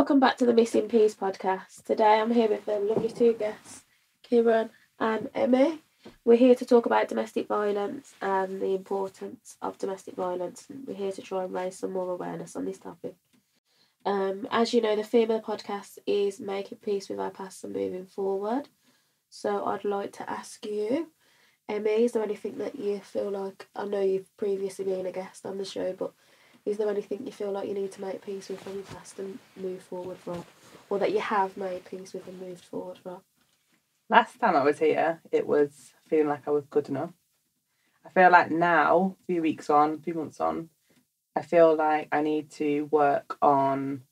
Welcome back to the Missing Piece podcast. Today I'm here with the lovely two guests, Kieran and Emmy. We're here to talk about domestic violence and the importance of domestic violence. We're here to try and raise some more awareness on this topic. As you know, the theme of the podcast is making peace with our past and moving forward. So I'd like to ask you, Emmy, is there anything that you feel like, I know you've previously been a guest on the show, but is there anything you feel like you need to make peace with from your past and move forward from? Or that you have made peace with and moved forward from? Last time I was here, it was feeling like I was good enough. I feel like now, a few months on, I feel like I need to work on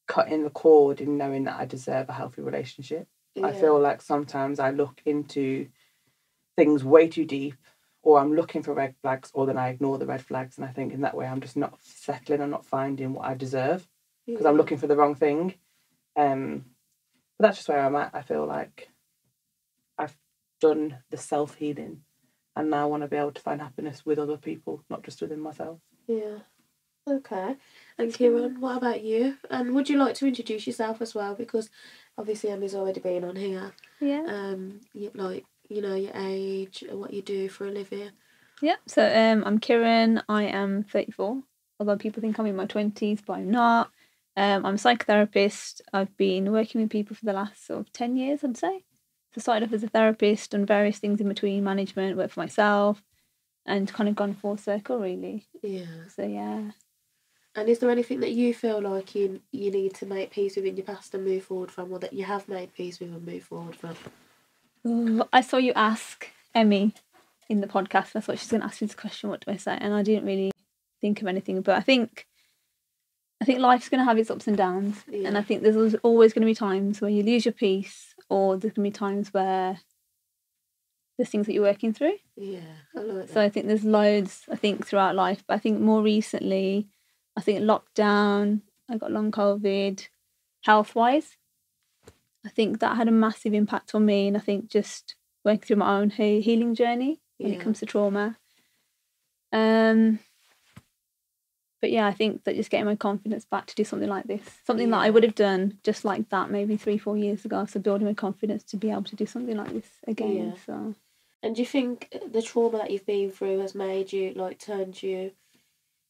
cutting the cord in knowing that I deserve a healthy relationship. Yeah. I feel like sometimes I look into things way too deep, or I'm looking for red flags, or then I ignore the red flags, and I think in that way I'm just not settling and not finding what I deserve because I'm looking for the wrong thing. But that's just where I'm at. I feel like I've done the self-healing and now I want to be able to find happiness with other people, not just within myself. Yeah. Okay. And Kieran, what about you? And would you like to introduce yourself as well? Because obviously Emmy's already been on here. Yeah. Your age, what you do for a living. Yeah, so I'm Kieran, I am 34, although people think I'm in my 20s, but I'm not. I'm a psychotherapist. I've been working with people for the last sort of 10 years, I'd say. So I started off as a therapist, done various things in between, management, worked for myself, and kind of gone full circle, really. Yeah. So, yeah. And is there anything that you feel like you need to make peace with in your past and move forward from, or that you have made peace with and moved forward from? I saw you ask Emmy in the podcast. I thought she's going to ask me this question, what do I say? And I didn't really think of anything. But I think life's going to have its ups and downs. Yeah. And I think there's always going to be times where you lose your peace, or there's going to be times where there's things that you're working through. Yeah, I like that. So I think there's loads, throughout life. But I think more recently, lockdown, I got long COVID, health-wise. I think that had a massive impact on me, and I think just working through my own healing journey when it comes to trauma. But yeah, I think that just getting my confidence back to do something like this, something that I would have done just like that maybe 3-4 years ago. So building my confidence to be able to do something like this again. Yeah. So. And do you think the trauma that you've been through has made you, turned you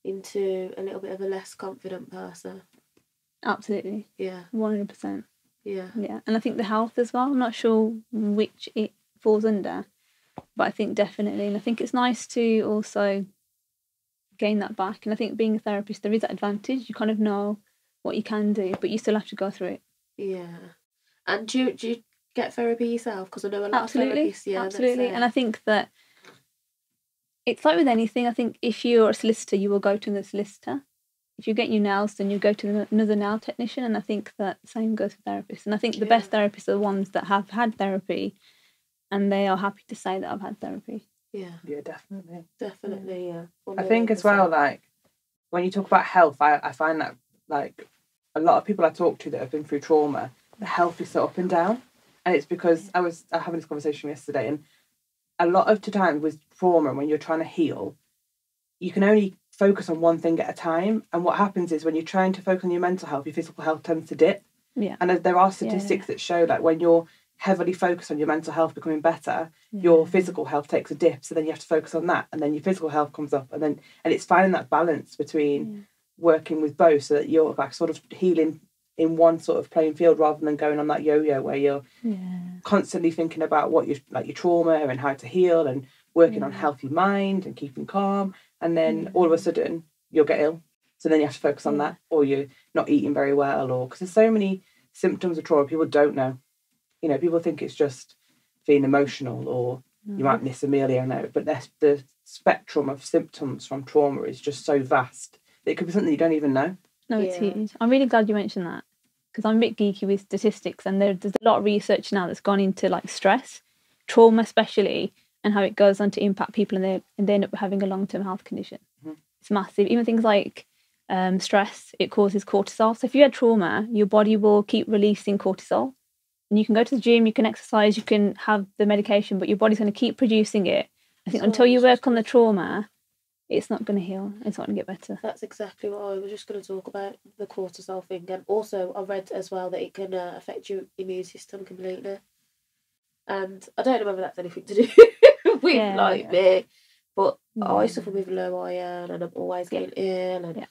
into a little bit of a less confident person? Absolutely. Yeah. 100%. Yeah. Yeah. And I think the health as well, I'm not sure which it falls under, but I think definitely. And I think it's nice to also gain that back. And I think being a therapist, there is that advantage. You kind of know what you can do, but you still have to go through it. Yeah. And do you get therapy yourself? Because I know a lot of therapists. Yeah, absolutely. And I think that it's like with anything. I think if you're a solicitor, you will go to another solicitor. If you get your nails done, you go to another nail technician. And I think that same goes for therapists. And I think the best therapists are the ones that have had therapy and they are happy to say that I've had therapy. Yeah. Yeah, definitely. Definitely, yeah. I think as well, like, when you talk about health, I find that, like, a lot of people I talk to that have been through trauma, the health is so up and down. And it's because I was having this conversation yesterday, and a lot of the time with trauma, when you're trying to heal, you can only focus on one thing at a time. And what happens is when you're trying to focus on your mental health, your physical health tends to dip. Yeah. And there are statistics that show, like, when you're heavily focused on your mental health becoming better, your physical health takes a dip. So then you have to focus on that, and then your physical health comes up, and it's finding that balance between working with both, so that you're like sort of healing in one sort of playing field rather than going on that yo-yo where you're constantly thinking about what your trauma and how to heal, and working on healthy mind and keeping calm, and then all of a sudden you'll get ill. So then you have to focus on that, or you're not eating very well, or because there's so many symptoms of trauma people don't know. You know, people think it's just being emotional, or you might miss a meal here and there, but the spectrum of symptoms from trauma is just so vast that it could be something you don't even know. No, it's huge. I'm really glad you mentioned that, because I'm a bit geeky with statistics, and there's a lot of research now that's gone into like stress, trauma especially, and how it goes on to impact people, and they end up having a long-term health condition. Mm-hmm. It's massive. Even things like stress, it causes cortisol. So if you had trauma, your body will keep releasing cortisol. And you can go to the gym, you can exercise, you can have the medication, but your body's going to keep producing it. I think until you work on the trauma, it's not going to heal. It's not going to get better. That's exactly what I was just going to talk about, the cortisol thing. And also I read as well that it can affect your immune system completely. And I don't know whether that's anything to do with like me, but I suffer with low iron and I'm always getting ill, and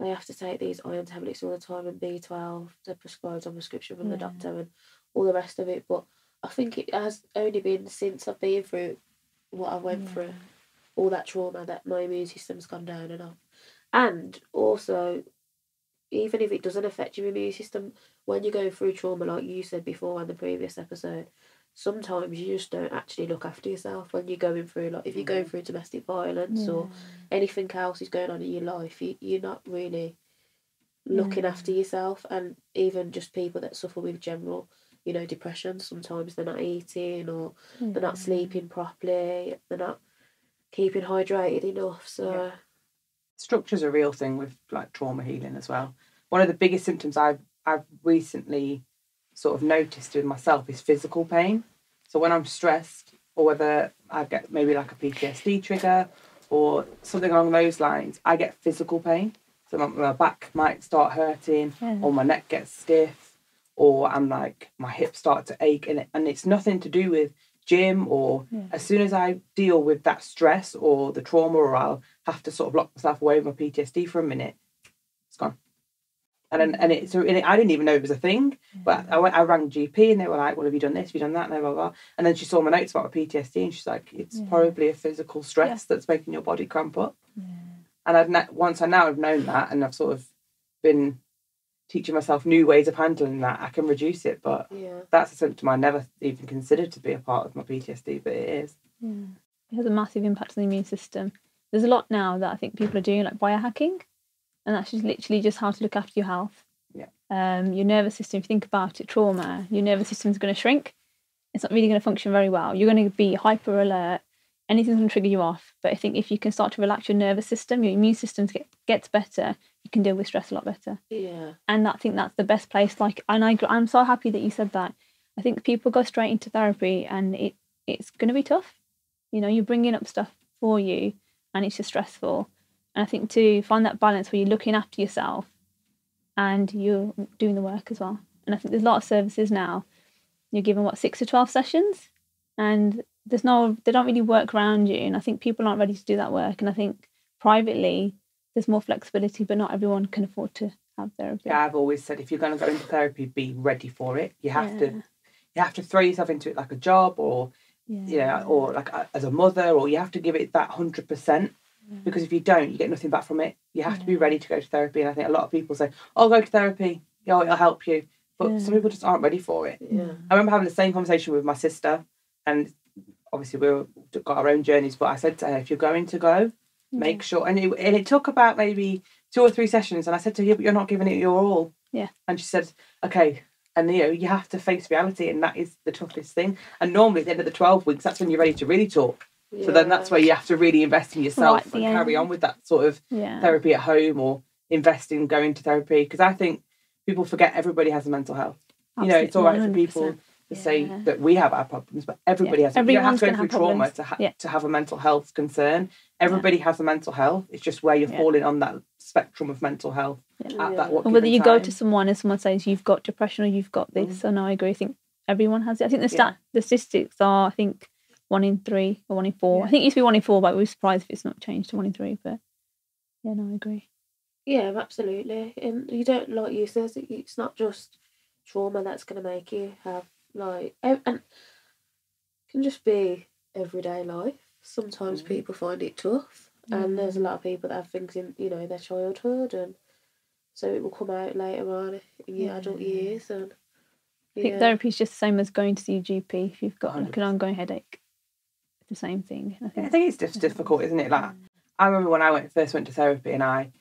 I have to take these iron tablets all the time, and B12, they're prescribed on prescription from the doctor, and all the rest of it. But I think it has only been since I've been through what I went through, all that trauma, that my immune system's gone down and off. And also, even if it doesn't affect your immune system, when you go through trauma, like you said before in the previous episode, sometimes you just don't actually look after yourself when you're going through, like, if you're going through domestic violence or anything else is going on in your life, you're not really looking after yourself. And even just people that suffer with general, you know, depression, sometimes they're not eating, or they're not sleeping properly, they're not keeping hydrated enough. So structure's a real thing with like trauma healing as well. One of the biggest symptoms I've recently sort of noticed with myself is physical pain. So when I'm stressed, or whether I get maybe like a PTSD trigger or something along those lines, I get physical pain. So my back might start hurting, or my neck gets stiff, or I'm like, my hips start to ache, and it's nothing to do with gym, or as soon as I deal with that stress or the trauma, or I'll have to sort of lock myself away with my PTSD for a minute, it's gone. And I didn't even know it was a thing, but I rang GP and they were like, well, have you done this, have you done that, and blah, blah, blah. And then she saw my notes about my PTSD and she's like, it's probably a physical stress that's making your body cramp up. And once I now have known that, and I've sort of been teaching myself new ways of handling that, I can reduce it. But that's a symptom I never even considered to be a part of my PTSD, but it is. It has a massive impact on the immune system. There's a lot now that I think people are doing, like biohacking, and that's just literally just how to look after your health. Your nervous system, if you think about it, trauma, your nervous system is going to shrink. It's not really going to function very well. You're going to be hyper alert. Anything's going to trigger you off. But I think if you can start to relax your nervous system, your immune system gets better, you can deal with stress a lot better. And I think that's the best place. Like, and I'm so happy that you said that. I think people go straight into therapy and it's going to be tough. You know, you're bringing up stuff for you and it's just stressful. And I think to find that balance where you're looking after yourself and you're doing the work as well. And I think there's a lot of services now. You're given 6 to 12 sessions, and they don't really work around you. And I think people aren't ready to do that work. And I think privately there's more flexibility, but not everyone can afford to have therapy. Yeah, I've always said if you're going to go into therapy, be ready for it. You have to throw yourself into it like a job, or or like as a mother, or you have to give it that 100%. Because if you don't, you get nothing back from it. You have to be ready to go to therapy. And I think a lot of people say, oh, go to therapy, it'll help you. But some people just aren't ready for it. I remember having the same conversation with my sister, and obviously we've got our own journeys, but I said to her, if you're going to go, make sure. And it took about maybe 2 or 3 sessions. And I said to her, but you're not giving it your all. And she said, okay. And, you have to face reality, and that is the toughest thing. And normally at the end of the 12 weeks, that's when you're ready to really talk. So then that's where you have to really invest in yourself and carry on with that sort of therapy at home, or invest in going to therapy. Because I think people forget everybody has a mental health. Absolutely, it's all right for people to say that we have our problems, but everybody has. You don't have to go through trauma to have a mental health concern. Everybody has a mental health. It's just where you're falling on that spectrum of mental health at that or whether you go to someone and someone says you've got depression or you've got this. So no, I agree. I think everyone has it. I think the statistics are, I think, 1 in 3 or 1 in 4. I think it used to be 1 in 4, but we're surprised if it's not changed to 1 in 3. But yeah, no, I agree. Yeah, absolutely. And you don't, like you said, it's not just trauma that's going to make you have, like, and it can just be everyday life. Sometimes people find it tough, and there's a lot of people that have things in, their childhood, and so it will come out later on in your adult years. And I think therapy is just the same as going to see a GP if you've got like an ongoing headache. The same thing. I think it's just difficult, isn't it? Like, I remember when I first went to therapy, and I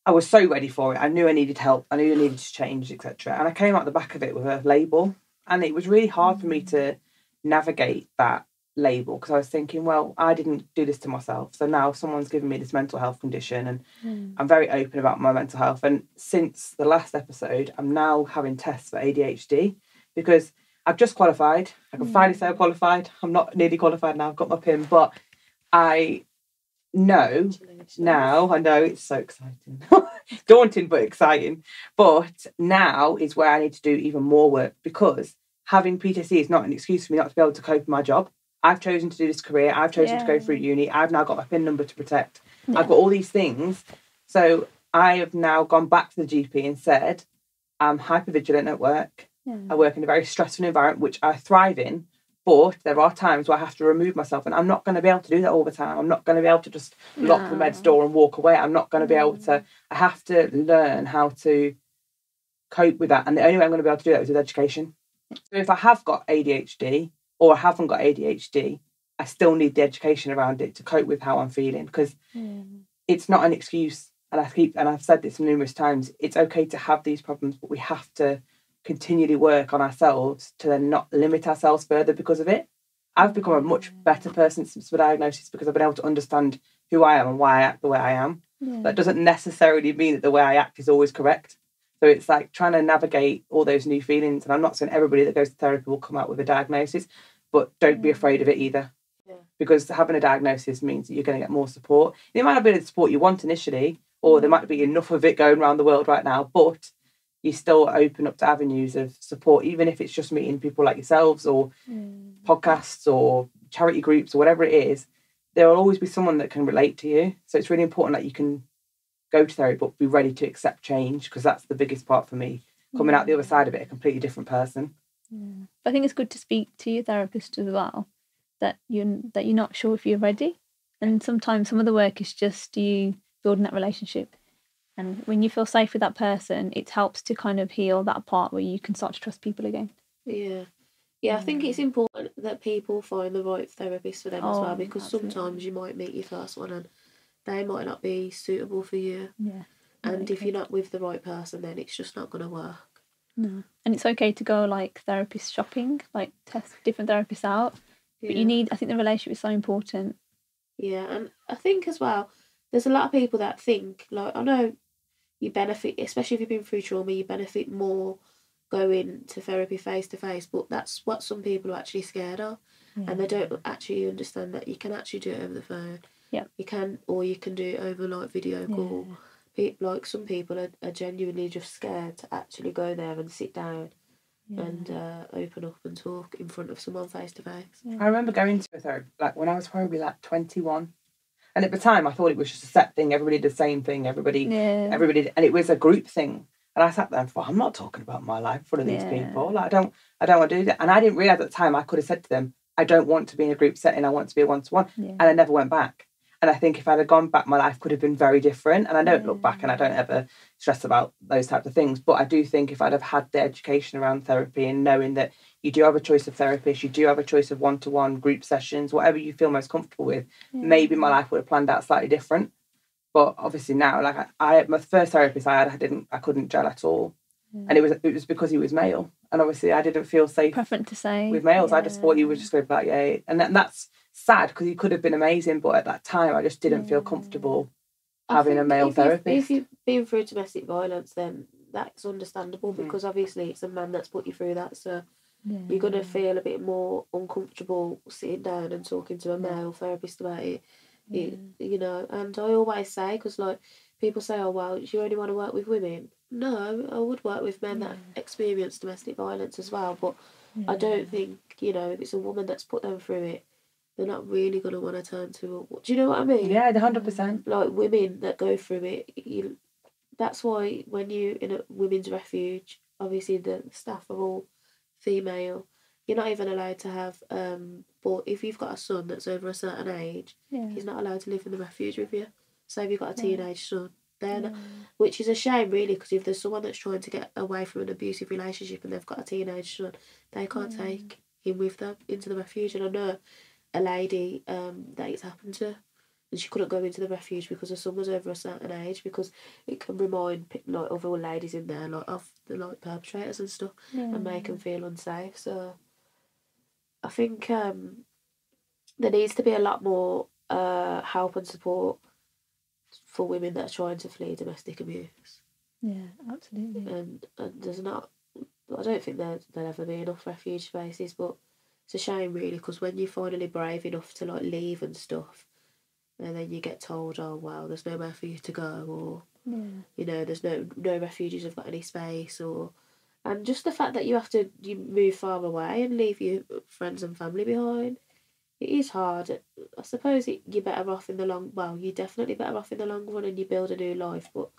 was so ready for it. I knew I needed help. I knew I needed to change, etc. And I came out the back of it with a label, and it was really hard for me to navigate that label, because I was thinking, well, I didn't do this to myself, so now someone's given me this mental health condition, and I'm very open about my mental health. And since the last episode, I'm now having tests for ADHD, because I've just qualified. I can finally say I'm qualified. I'm not nearly qualified now. I've got my PIN, but I no. Congratulations. Now, I know it's so exciting. Daunting, but exciting. But now is where I need to do even more work, because having PTSD is not an excuse for me not to be able to cope with my job. I've chosen to do this career. I've chosen to go through uni. I've now got my PIN number to protect. Yeah. I've got all these things. So I have now gone back to the GP and said, I'm hypervigilant at work. Yeah. I work in a very stressful environment, which I thrive in. But there are times where I have to remove myself, and I'm not going to be able to do that all the time. I'm not going to be able to just lock the med's door and walk away. I'm not going to be able to. I have to learn how to cope with that. And the only way I'm going to be able to do that is with education. So if I have got ADHD or I haven't got ADHD, I still need the education around it to cope with how I'm feeling, because it's not an excuse. And I've said this numerous times, it's okay to have these problems, but we have to continually work on ourselves to then not limit ourselves further because of it. I've become a much better person since the diagnosis, because I've been able to understand who I am and why I act the way I am. That doesn't necessarily mean that the way I act is always correct. So it's like trying to navigate all those new feelings. And I'm not saying everybody that goes to therapy will come out with a diagnosis, but don't be afraid of it either. Because having a diagnosis means that you're going to get more support. It might not be the support you want initially, or there might be enough of it going around the world right now, but you still open up to avenues of support, even if it's just meeting people like yourselves or podcasts or charity groups or whatever it is. There will always be someone that can relate to you. So it's really important that you can go to therapy, but be ready to accept change, because that's the biggest part for me. Coming out the other side of it, a completely different person. I think it's good to speak to your therapist as well, that you're not sure if you're ready. And sometimes some of the work is just you building that relationship. And when you feel safe with that person, it helps to kind of heal that part where you can start to trust people again. Yeah, I think it's important that people find the right therapist for them as well, because sometimes you might meet your first one and they might not be suitable for you. And if you're not with the right person, then it's just not going to work. No. And it's okay to go like therapist shopping, like test different therapists out. But I think the relationship is so important. Yeah, and I think as well, there's a lot of people that think, like, I know you benefit, especially if you've been through trauma, you benefit more going to therapy face to face, but that's what some people are actually scared of. And they don't actually understand that you can actually do it over the phone. You can do it over like video call. Like some people are genuinely just scared to actually go there and sit down and open up and talk in front of someone face to face. I remember going to a therapy like when I was probably like 21, and at the time I thought it was just a set thing. Everybody did the same thing. Everybody, and it was a group thing. And I sat there and thought, I'm not talking about my life in front of these people. Like, I don't want to do that. And I didn't realise at the time I could have said to them, I don't want to be in a group setting. I want to be a one-to-one. And I never went back. And I think if I'd have gone back, my life could have been very different. And I don't look back, and I don't ever stress about those types of things. But I do think if I'd have had the education around therapy and knowing that you do have a choice of therapists, you do have a choice of one-to-one group sessions, whatever you feel most comfortable with, maybe my life would have planned out slightly different. But obviously now, like my first therapist I couldn't gel at all. And it was because he was male. And obviously I didn't feel safe Preference to say with males. I just thought he was just going to be like, and that's sad, because he could have been amazing, but at that time I just didn't feel comfortable having a male therapist. If you've been through domestic violence, then that's understandable, because obviously it's a man that's put you through that, so you're going to feel a bit more uncomfortable sitting down and talking to a male therapist about it. You know, and I always say, because like people say, oh well, do you only want to work with women? No, I would work with men that experience domestic violence as well, but I don't think, you know, if it's a woman that's put them through it, they're not really going to want to turn to do you know what I mean? Yeah, 100%. Like women that go through it, that's why when you in a women's refuge, obviously the staff are all female. You're not even allowed to have, but if you've got a son that's over a certain age, he's not allowed to live in the refuge with you. So if you've got a teenage son, then, which is a shame really, because if there's someone that's trying to get away from an abusive relationship and they've got a teenage son, they can't take him with them into the refuge. And I know a lady that it's happened to, and she couldn't go into the refuge because her son was over a certain age, because it can remind like other ladies in there like of the like perpetrators and stuff, and make them feel unsafe. So I think there needs to be a lot more help and support for women that are trying to flee domestic abuse. Yeah, absolutely. And there's not, I don't think there'll ever be enough refuge spaces, but it's a shame really, because when you're finally brave enough to like leave and stuff, and then you get told, oh well, there's nowhere for you to go, or Yeah. there's no refugees have got any space, or and just the fact that you move far away and leave your friends and family behind. It is hard. I suppose you're better off in the long. Well, you're definitely better off in the long run, and you build a new life. But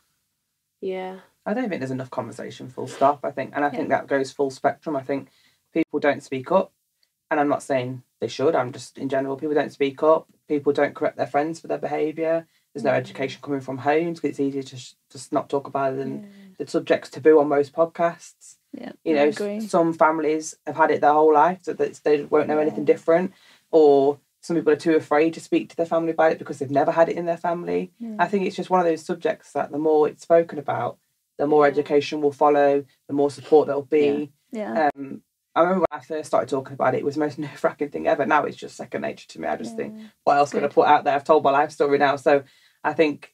yeah, I don't think there's enough conversation. Full stop. I think that goes full spectrum. I think people don't speak up, and I'm not saying they should. I'm just in general, people don't speak up. People don't correct their friends for their behaviour. There's no education coming from homes because it's easier to just not talk about it, and the subject's taboo on most podcasts. Yeah, you know, some families have had it their whole life, so that they won't know anything different, or some people are too afraid to speak to their family about it because they've never had it in their famay. I think it's just one of those subjects that the more it's spoken about, the more education will follow, the more support there'll be. I remember when I first started talking about it, it was the most nerve-wracking thing ever. Now it's just second nature to me. I just think, what else can I put out there? I've told my life story now. So I think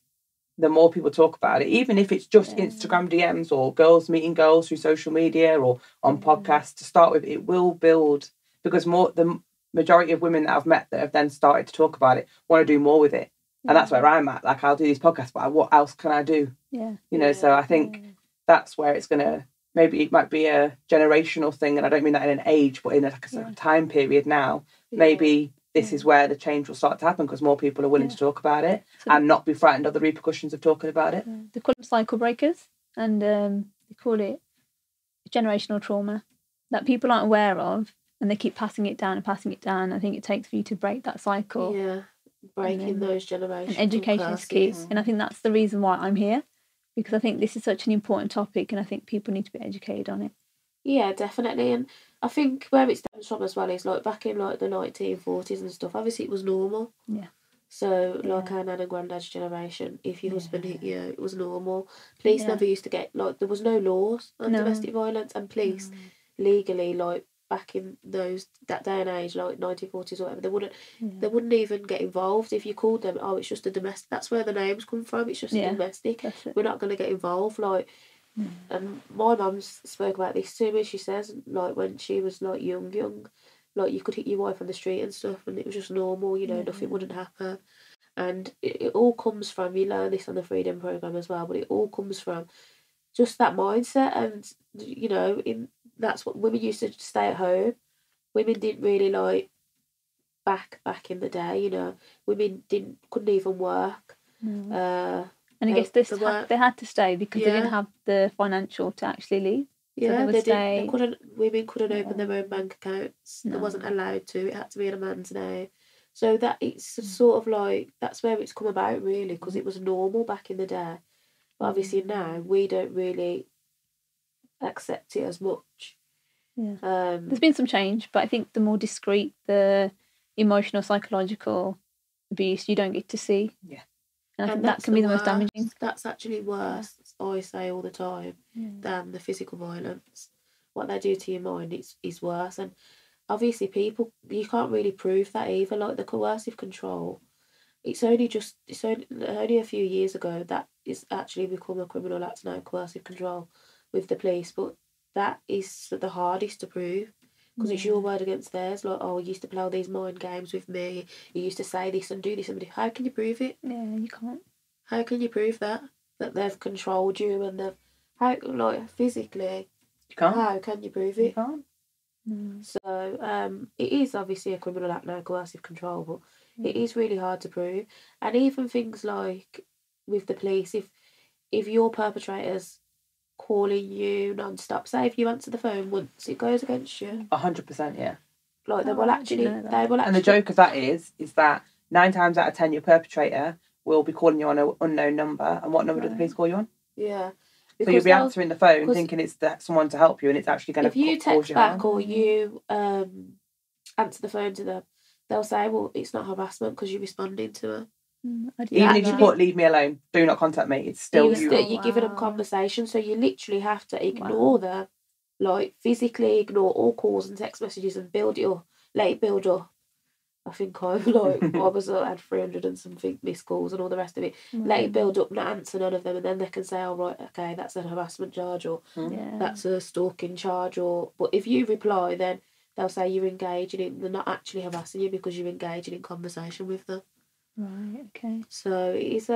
the more people talk about it, even if it's just Instagram DMs or girls meeting girls through social media or on podcasts to start with, it will build, because the majority of women that I've met that have then started to talk about it want to do more with it. And that's where I'm at. Like, I'll do these podcasts, but what else can I do? So I think that's where it's going to, maybe it might be a generational thing, and I don't mean that in an age, but in a time period now. Maybe this is where the change will start to happen, because more people are willing to talk about it and not be frightened of the repercussions of talking about it. They call them cycle breakers, and they call it generational trauma that people aren't aware of, and they keep passing it down and passing it down. I think it takes for you to break that cycle. Yeah, breaking those generations. And education is key, and I think that's the reason why I'm here, because I think this is such an important topic, and I think people need to be educated on it. Yeah, definitely. And I think where it stems from as well is, like, back in like the 1940s and stuff, obviously it was normal. Yeah. So like our nan and granddad's generation, if your husband hit you, it was normal. Police never used to get, like, there was no laws on domestic violence, and police legally, like, back in that day and age, like 1940s or whatever, they wouldn't even get involved if you called them. Oh, it's just a domestic. That's where the names come from. It's just a domestic. We're not going to get involved. Like, and my mum spoke about this to me. She says, like, when she was like young, like, you could hit your wife on the street and stuff, and it was just normal. Nothing wouldn't happen. And it all comes from, you learn this on the Freedom Programme as well, but it all comes from just that mindset. And that's what women used to stay at home. Women didn't really, like, back in the day, women couldn't even work. And I guess they had to stay because they didn't have the financial to actually leave. Yeah, so they couldn't. Women couldn't open their own bank accounts. They wasn't allowed to. It had to be in a man's name. So that it's sort of like, that's where it's come about, really, because it was normal back in the day. But obviously now we don't really accept it as much. There's been some change, but I think the more discreet, the emotional, psychological abuse you don't get to see. Yeah. And I think that can be the most damaging. That's actually worse, I say all the time, than the physical violence. What they do to your mind is worse. And obviously people, you can't really prove that either. Like, the coercive control, it's only a few years ago that it's actually become a criminal act now, coercive control with the police. But that is the hardest to prove, because it's your word against theirs. Like, oh, you used to play all these mind games with me, you used to say this and do this and do. How can you prove it? Yeah, you can't. How can you prove that they've controlled you and physically? You can't. How can you prove it? You can't. So it is obviously a criminal act now, coercive control, but it is really hard to prove. And even things like with the police, if your perpetrator's calling you non-stop, say if you answer the phone once, it goes against you. 100%, yeah. Like, they will actually. And the joke of that is that 9 times out of 10 your perpetrator will be calling you on an unknown number. And what number do the police call you on? Yeah. So you'll be answering the phone thinking it's someone to help you, and it's actually going to cause you harm. If you text back or you answer the phone to them, they'll say, well, it's not harassment because you're responding to her. Even if you put "leave me alone, do not contact me," it's still you're giving them conversation. So you literally have to ignore them, like, physically ignore all calls and text messages, and let it build up. I think I had 300 and something missed calls and all the rest of it. Let it build up, not answer none of them, and then they can say, oh, right, okay, that's a harassment charge, or that's a stalking charge, but if you reply, then they'll say you're engaging in, they're not actually harassing you because you're engaging in conversation with them. Right. Okay. So it's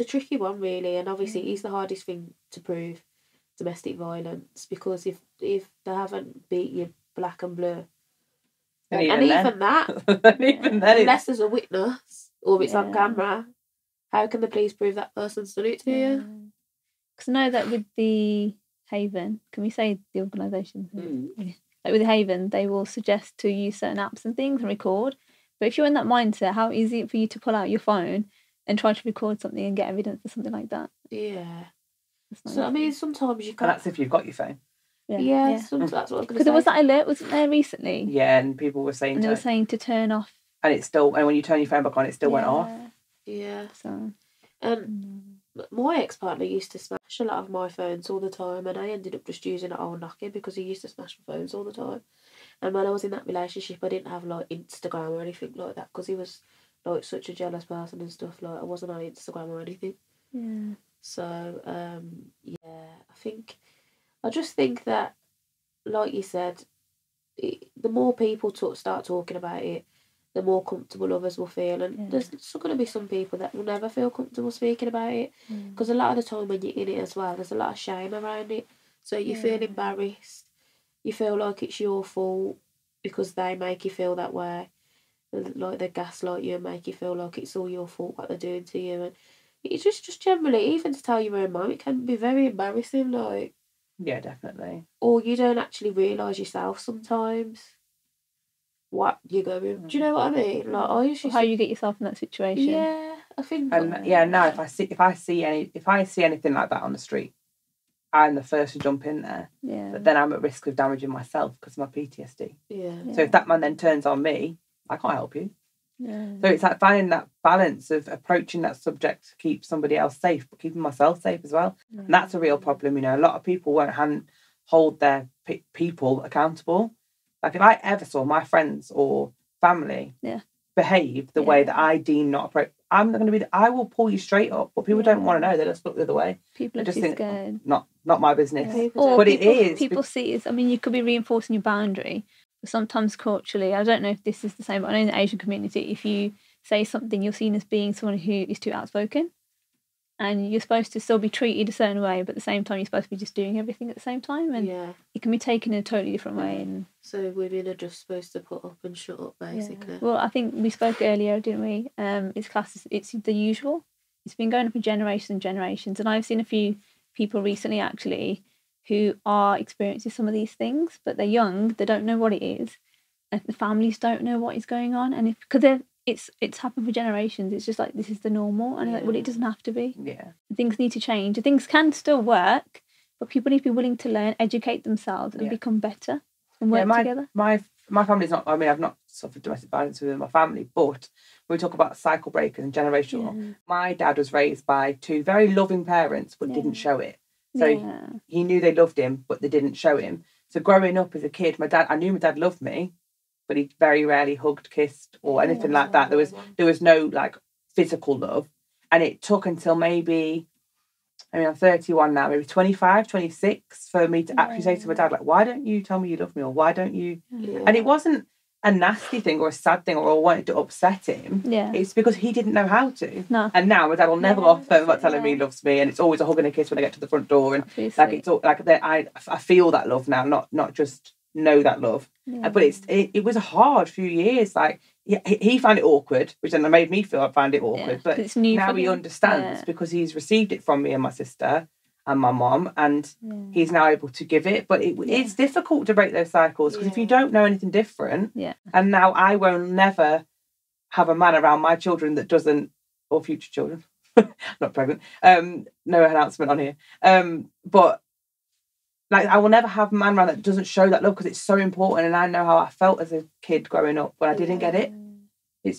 a tricky one really, and obviously it's the hardest thing to prove, domestic violence, because if they haven't beat you black and blue, And and even that, even then, unless there's a witness or it's on Yeah. camera, how can the police prove that person's done it to you? Because I know that with the Haven, can we say the organisation? Yeah. Like with the Haven, they will suggest to use certain apps and things and record. But if you're in that mindset, how easy it for you to pull out your phone and try to record something and get evidence for something like that? Yeah. That's not So I easy. mean, sometimes you and can't. that's if you've got your phone. Yeah. That's what I was going to say. Because there was that alert, wasn't there, recently? Yeah, and people were saying And they were saying to turn off. and when you turn your phone back on, it still went off. Yeah. So. My ex-partner used to smash a lot of my phones all the time, and I ended up just using an old Nokia because he used to smash my phones all the time. And when I was in that relationship, I didn't have like Instagram or anything like that because he was like such a jealous person and stuff. Like I wasn't on Instagram or anything. Yeah. So I just think that, like you said, the more people start talking about it, the more comfortable others will feel. And there's still going to be some people that will never feel comfortable speaking about it, because a lot of the time when you're in it as well, there's a lot of shame around it. So you feel embarrassed. You feel like it's your fault because they make you feel that way. Like they gaslight you and make you feel like it's all your fault what they're doing to you. And it's just generally, even to tell your own mum, it can be very embarrassing. Like, yeah, definitely. or you don't actually realise yourself sometimes what you're going. Do you know what I mean? Like, I used to How you get yourself in that situation. Yeah, I think. And now if I see anything like that on the street, I'm the first to jump in there. Yeah. But then I'm at risk of damaging myself because of my PTSD. Yeah. So if that man then turns on me, I can't help you. Yeah. So it's like finding that balance of approaching that subject to keep somebody else safe, but keeping myself safe as well. And that's a real problem. You know, a lot of people won't hold their people accountable. Like if I ever saw my friends or family behave the way that I deem not appropriate, I'm not going to be. I will pull you straight up, but people don't want to know. They just look the other way. People are just too think, scared. Not my business. Yeah. But it is. People see it. I mean, you could be reinforcing your boundary. But sometimes culturally, I don't know if this is the same, but I know in the Asian community, if you say something, you're seen as being someone who is too outspoken. And you're supposed to still be treated a certain way, but at the same time, you're supposed to be just doing everything at the same time. And it can be taken in a totally different way. And so women are just supposed to put up and shut up, basically. Well, I think we spoke earlier, didn't we? It's the usual. It's been going on for generations and generations. And I've seen a few people recently, actually, who are experiencing some of these things, but they're young, they don't know what it is, and the families don't know what is going on. And because it's happened for generations, it's just like, this is the normal. And like, well, it doesn't have to be. Yeah. Things need to change. Things can still work, but people need to be willing to learn, educate themselves, and become better and work together. My family's not, I mean, I've not suffered domestic violence within my family, but when we talk about cycle breakers and generational, my dad was raised by two very loving parents, but didn't show it. So he knew they loved him, but they didn't show him. So growing up as a kid, I knew my dad loved me, but he very rarely hugged, kissed, or anything like that. There was no like physical love. And it took until maybe, I mean, I'm 31 now, maybe 25, 26, for me to actually say to my dad, like, why don't you tell me you love me? Or why don't you? Yeah. And it wasn't a nasty thing or a sad thing or I wanted to upset him. Yeah. It's because he didn't know how to. No. And now my dad will never off phone about telling me he loves me, and it's always a hug and a kiss when I get to the front door. And like it's all, like I feel that love now, not just know that love. Yeah. But it was a hard few years. Like he found it awkward, which then made me find it awkward. But it's new now he understands because he's received it from me and my sister and my mom, and he's now able to give it. But it's difficult to break those cycles because if you don't know anything different, and now I will never have a man around my children that doesn't, or future children, not pregnant, no announcement on here, but like I will never have a man around that doesn't show that love, because it's so important. And I know how I felt as a kid growing up when I didn't get it. It's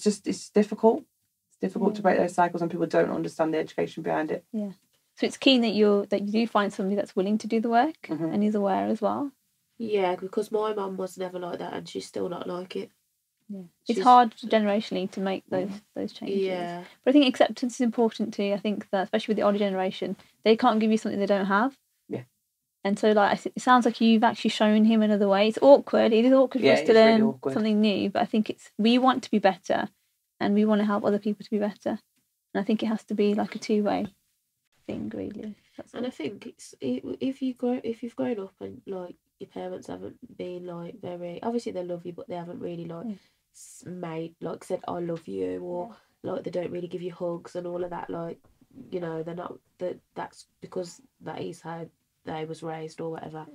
difficult. It's difficult to break those cycles, and people don't understand the education behind it. Yeah. So it's keen that you do find somebody that's willing to do the work and is aware as well. Yeah, because my mum was never like that, and she's still not like it. Yeah, it's hard generationally to make those changes. Yeah, but I think acceptance is important too. I think that especially with the older generation, they can't give you something they don't have. Yeah, and so like it sounds like you've actually shown him another way. It's awkward. It is awkward for us to learn something new, but I think we want to be better. and we want to help other people to be better. And I think it has to be like a two-way thing, really. And I think it's if you've grown up and like your parents haven't been like very, obviously they love you, but they haven't really like made like said I love you, or like they don't really give you hugs and all of that, like, you know, they're not that's because that is how they was raised or whatever.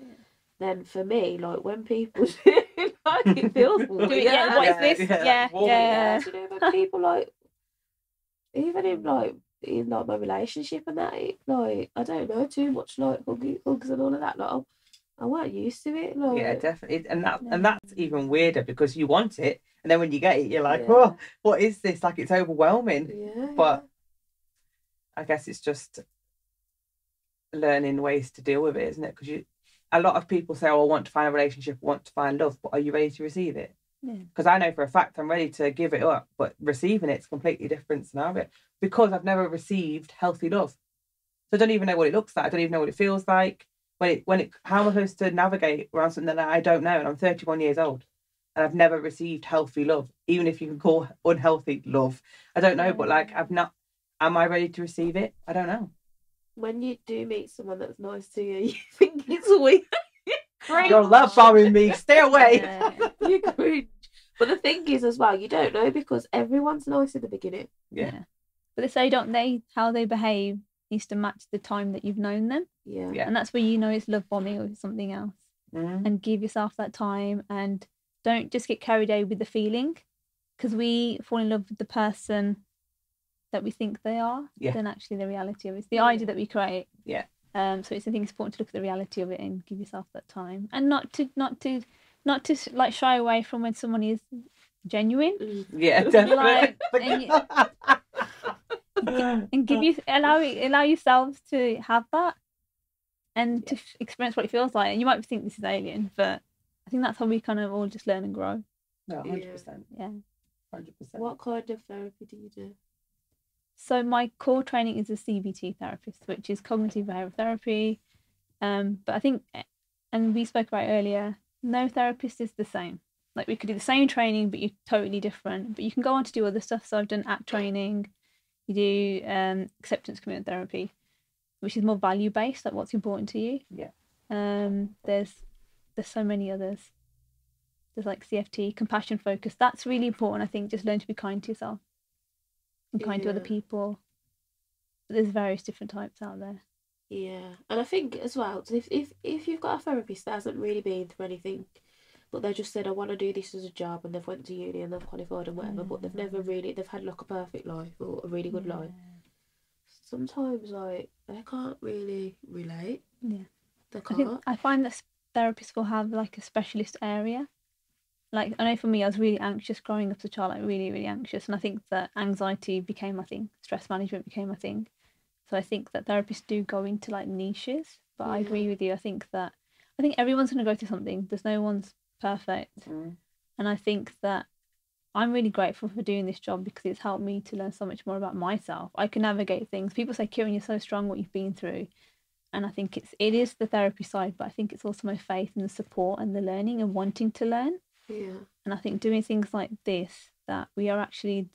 Then for me, like when people like it feels weird. What is this? Yeah. You know, when people like even in my relationship and that, like I don't know too much like hugs and all of that. Like I weren't used to it. Like, yeah, definitely, and that's even weirder because you want it, and then when you get it, you're like, oh, what is this? Like it's overwhelming. Yeah. But I guess it's just learning ways to deal with it, isn't it? Because a lot of people say, oh, I want to find a relationship, I want to find love, but are you ready to receive it? Because I know for a fact I'm ready to give it up, but receiving it's a completely different scenario because I've never received healthy love. So I don't even know what it looks like. I don't even know what it feels like. How am I supposed to navigate around something that I don't know? And I'm 31 years old and I've never received healthy love, even if you can call unhealthy love. I don't know, but like am I ready to receive it? I don't know. When you do meet someone that's nice to you, you think it's weird. You're love bombing me. Stay away. You cringe. But the thing is, as well, you don't know because everyone's nice in the beginning. Yeah. But they say, how they behave needs to match the time that you've known them. Yeah. And that's where you know it's love bombing or something else. And give yourself that time and don't just get carried away with the feeling, because we fall in love with the person that we think they are than actually the reality of it. It's the idea that we create. Yeah. So I think it's important to look at the reality of it and give yourself that time, and not to like shy away from when someone is genuine. Yeah, definitely. And allow yourselves to have that and to experience what it feels like. And you might think this is alien, but I think that's how we kind of all just learn and grow. No, 100%. Yeah. 100%. What kind of therapy do you do? So my core training is a CBT therapist, which is cognitive behavioral therapy. But I think, and we spoke about earlier, no therapist is the same. Like we could do the same training, but you're totally different. But you can go on to do other stuff. So I've done ACT training. You do acceptance commitment therapy, which is more value based, like what's important to you. Yeah. There's so many others. There's like CFT, compassion focus. That's really important. I think just learn to be kind to yourself and kind to other people. But there's various different types out there. Yeah, and I think as well, if you've got a therapist that hasn't really been through anything, but they just said I want to do this as a job, and they've went to uni and they've qualified and whatever, but they've had like a perfect life or a really good life. Sometimes like they can't really relate. Yeah, they can't. I find that therapists will have like a specialist area. Like I know for me, I was really anxious growing up as a child, like really, really anxious, and I think that anxiety became my thing, stress management became my thing. So I think that therapists do go into like niches, but I agree with you. I think everyone's going to go through something. There's no one's perfect, and I think that I'm really grateful for doing this job because it's helped me to learn so much more about myself. I can navigate things. People say, Kieran, you're so strong, what you've been through. And I think it is the therapy side, but I think it's also my faith and the support and the learning and wanting to learn. Yeah. And I think doing things like this, that we are actually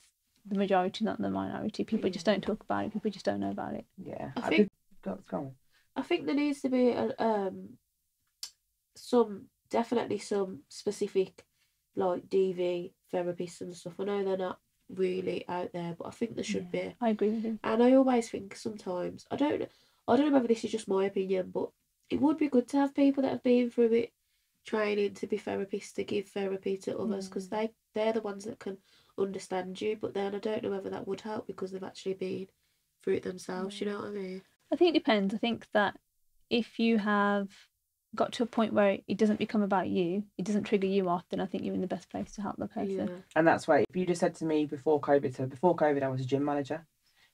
the majority, not the minority. People just don't talk about it. People just don't know about it. Yeah. I think there needs to be some specific like DV therapists and stuff. I know they're not really out there, but I think there should be. I agree with you. And I always think sometimes I don't know whether this is just my opinion, but it would be good to have people that have been through it training to be therapists to give therapy to others, because they're the ones that can understand you. But then I don't know whether that would help because they've actually been through it themselves. You know what I mean? I think it depends. I think that if you have got to a point where it doesn't become about you, it doesn't trigger you off, then I think you're in the best place to help the person. Yeah. And that's why if you just said to me before COVID I was a gym manager.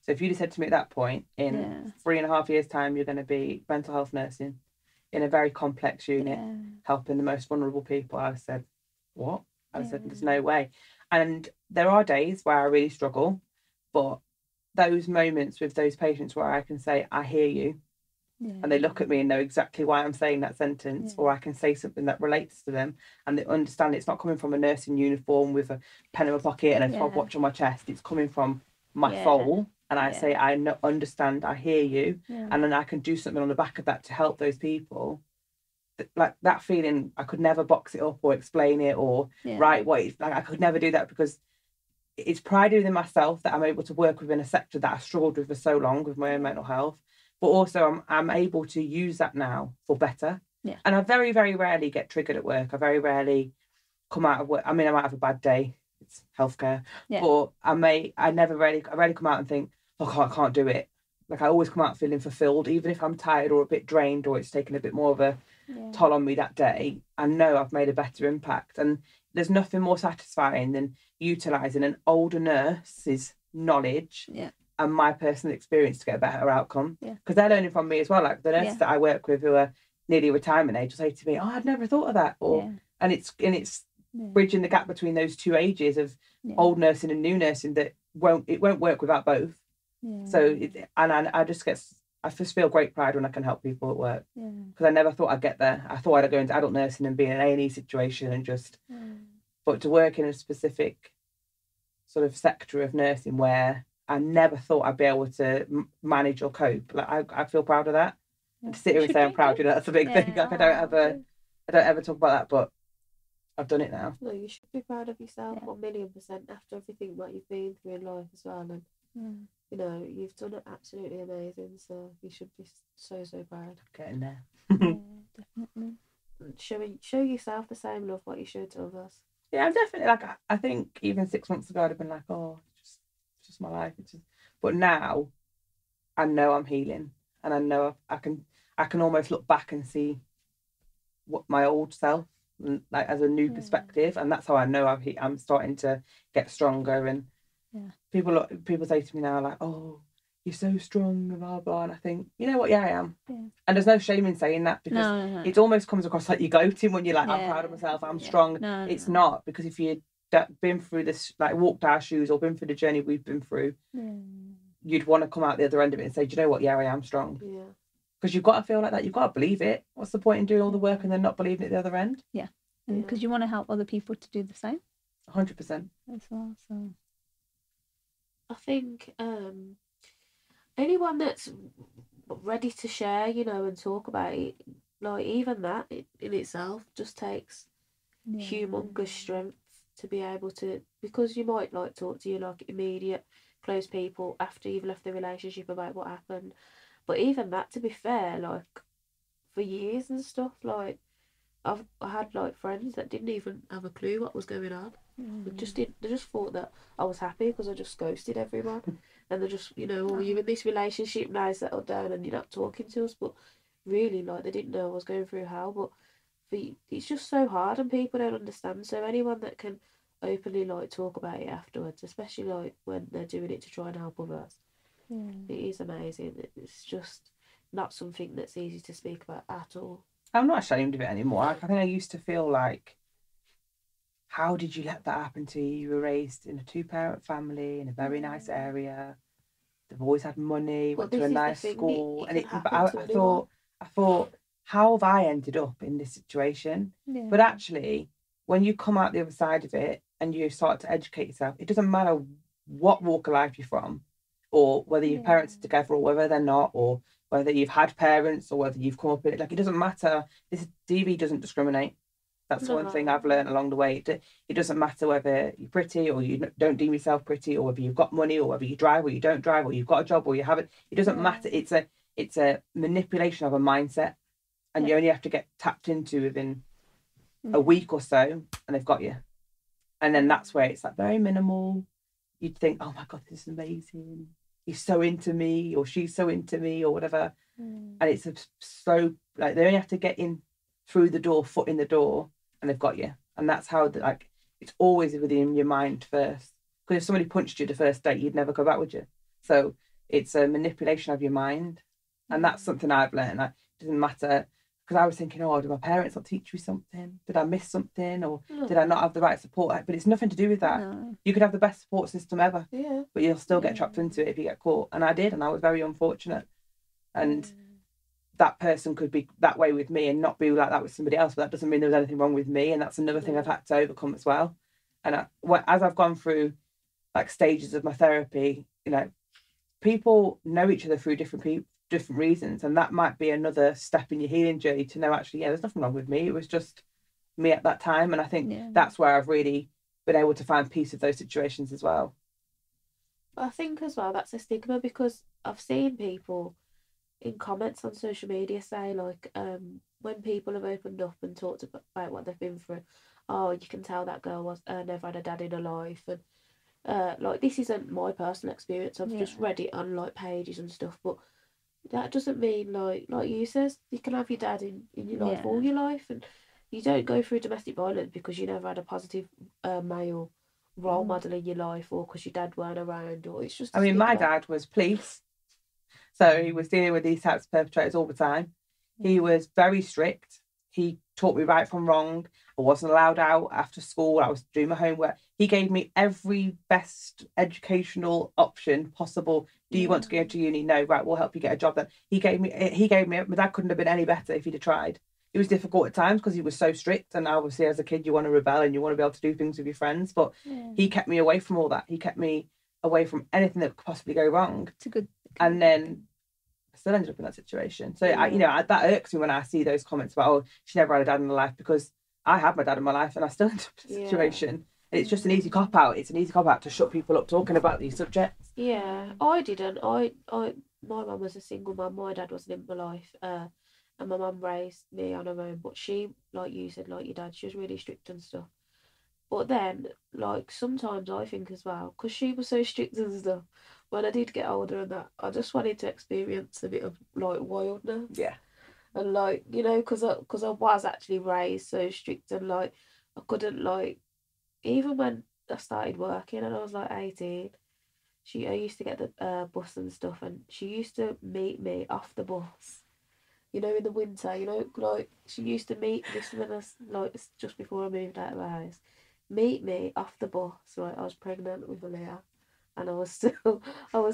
So if you just said to me at that point, in 3.5 years' time, you're going to be mental health nursing in a very complex unit, helping the most vulnerable people, I said, what? I said, there's no way. And there are days where I really struggle, but those moments with those patients where I can say, I hear you, and they look at me and know exactly why I'm saying that sentence, or I can say something that relates to them, and they understand it's not coming from a nursing uniform with a pen in my pocket and a stopwatch on my chest. It's coming from my soul, and I say, I understand, I hear you, and then I can do something on the back of that to help those people. Like that feeling, I could never box it up or explain it or write what it's like. I could never do that, because it's pride within myself that I'm able to work within a sector that I struggled with for so long with my own mental health. But also I'm able to use that now for better. And I very, very rarely get triggered at work. I very rarely come out of work. I mean, I might have a bad day. It's healthcare. But I rarely come out and think, oh, I can't do it. Like I always come out feeling fulfilled, even if I'm tired or a bit drained or it's taken a bit more of a toll on me that day. I know I've made a better impact. And there's nothing more satisfying than utilising an older nurse's knowledge and my personal experience to get a better outcome, because they're learning from me as well. Like the nurses that I work with who are nearly retirement age will say to me, oh, I'd never thought of that, or and it's bridging the gap between those two ages of old nursing and new nursing that won't work without both. So I just feel great pride when I can help people at work, because I never thought I'd get there. I thought I'd go into adult nursing and be in an A&E situation and just but to work in a specific sort of sector of nursing where I never thought I'd be able to manage or cope. Like I feel proud of that. And to sit here and say I'm proud, that's a big thing. Like I don't ever talk about that, but I've done it now. No, you should be proud of yourself 1,000,000% after everything that you've been through in life as well. And you've done it absolutely amazing. So you should be so proud. Getting there. Definitely. Show yourself the same love what you showed to others. Yeah, I'm definitely I think even 6 months ago I'd have been like, oh, it's just my life. But now I know I'm healing, and I know I can almost look back and see what my old self like as a new perspective, and that's how I know I'm starting to get stronger. And people say to me now like, oh, you're so strong, blah blah, and I think, you know what, I am. And there's no shame in saying that, because it almost comes across like you're gloating when you're like, I'm proud of myself, I'm strong. It's not, because if you'd been through this, like walked our shoes or been through the journey we've been through, you'd want to come out the other end of it and say, do you know what, I am strong. Because you've got to feel like that, you've got to believe it. What's the point in doing all the work and then not believing it the other end? And because you want to help other people to do the same 100% as well. So I think anyone that's ready to share, and talk about it, like even that in itself just takes humongous strength to be able to, because you might like talk to your like immediate close people after you've left the relationship about what happened, but even that, to be fair, like for years and stuff, like I had like friends that didn't even have a clue what was going on. They just thought that I was happy because I just ghosted everyone. And they're just, you're in this relationship now, settled down, and you're not talking to us. But really, like, they didn't know I was going through hell. But it's just so hard, and people don't understand. So anyone that can openly, like, talk about it afterwards, especially, like, when they're doing it to try and help others, it is amazing. It's just not something that's easy to speak about at all. I'm not ashamed of it anymore. I think I used to feel like, how did you let that happen to you? You were raised in a 2-parent family in a very nice area. They've always had money, went to a nice school. But I thought, how have I ended up in this situation? But actually, when you come out the other side of it and you start to educate yourself, it doesn't matter what walk of life you're from, or whether your parents are together or whether they're not, or whether you've had parents or whether you've come up with it. Like, it doesn't matter. This DV doesn't discriminate. That's one thing I've learned along the way. It doesn't matter whether you're pretty or you don't deem yourself pretty, or whether you've got money, or whether you drive or you don't drive, or you've got a job or you haven't. It doesn't matter. It's a manipulation of a mindset, and you only have to get tapped into within a week or so, and they've got you. And then that's where it's like very minimal. You'd think, oh my God, this is amazing. He's so into me, or she's so into me, or whatever. And it's so like they only have to get in through the door, foot in the door, and they've got you. And that's how it's always within your mind first. Because if somebody punched you the first date, you'd never go back, would you? So it's a manipulation of your mind, and that's something I've learned. It doesn't matter, because I was thinking, oh, did my parents not teach me something? Did I miss something, or did I not have the right support? But it's nothing to do with that. You could have the best support system ever, but you'll still get trapped into it if you get caught. And I did, and I was very unfortunate. And that person could be that way with me and not be like that with somebody else, but that doesn't mean there was anything wrong with me. And that's another thing I've had to overcome as well. And as I've gone through like stages of my therapy, you know, people know each other through different reasons, and that might be another step in your healing journey to know, actually, yeah, there's nothing wrong with me. It was just me at that time. And I think that's where I've really been able to find peace of those situations as well. I think as well that's a stigma, because I've seen people in comments on social media say, like, when people have opened up and talked about what they've been through, oh, you can tell that girl was never had a dad in her life, and like, this isn't my personal experience. I've just read it on like pages and stuff, but that doesn't mean, like you says, you can have your dad in your life all your life, and you don't go through domestic violence because you never had a positive male role model in your life, or because your dad weren't around, or it's just. I mean, my dad was police, so he was dealing with these types of perpetrators all the time. He was very strict. He taught me right from wrong. I wasn't allowed out after school. I was doing my homework. He gave me every best educational option possible. Do you want to go to uni? No, right, we'll help you get a job then. He gave me, my dad couldn't have been any better if he'd have tried. It was difficult at times because he was so strict, and obviously as a kid you want to rebel and you want to be able to do things with your friends, but he kept me away from all that. He kept me away from anything that could possibly go wrong. It's a good. And then I still ended up in that situation. So that irks me when I see those comments about, oh, she never had a dad in her life, because I had my dad in my life and I still ended up in a situation. And it's just an easy cop out. It's an easy cop out to shut people up talking about these subjects. Yeah, I didn't. My mum was a single mum. My dad wasn't in my life. And my mum raised me on her own. But she, like you said, like your dad, she was really strict and stuff. But then, like, sometimes I think as well, because she was so strict and stuff, when I did get older and that, I just wanted to experience a bit of, like, wildness. Yeah. And, like, you know, because I was actually raised so strict, and, like, I couldn't, like, even when I started working and I was, like, 18, I used to get the bus and stuff, and she used to meet me off the bus. You know, in the winter, you know, like, she used to meet this when I was, like, just before I moved out of the house, meet me off the bus. Right, I was pregnant with Leah, and I was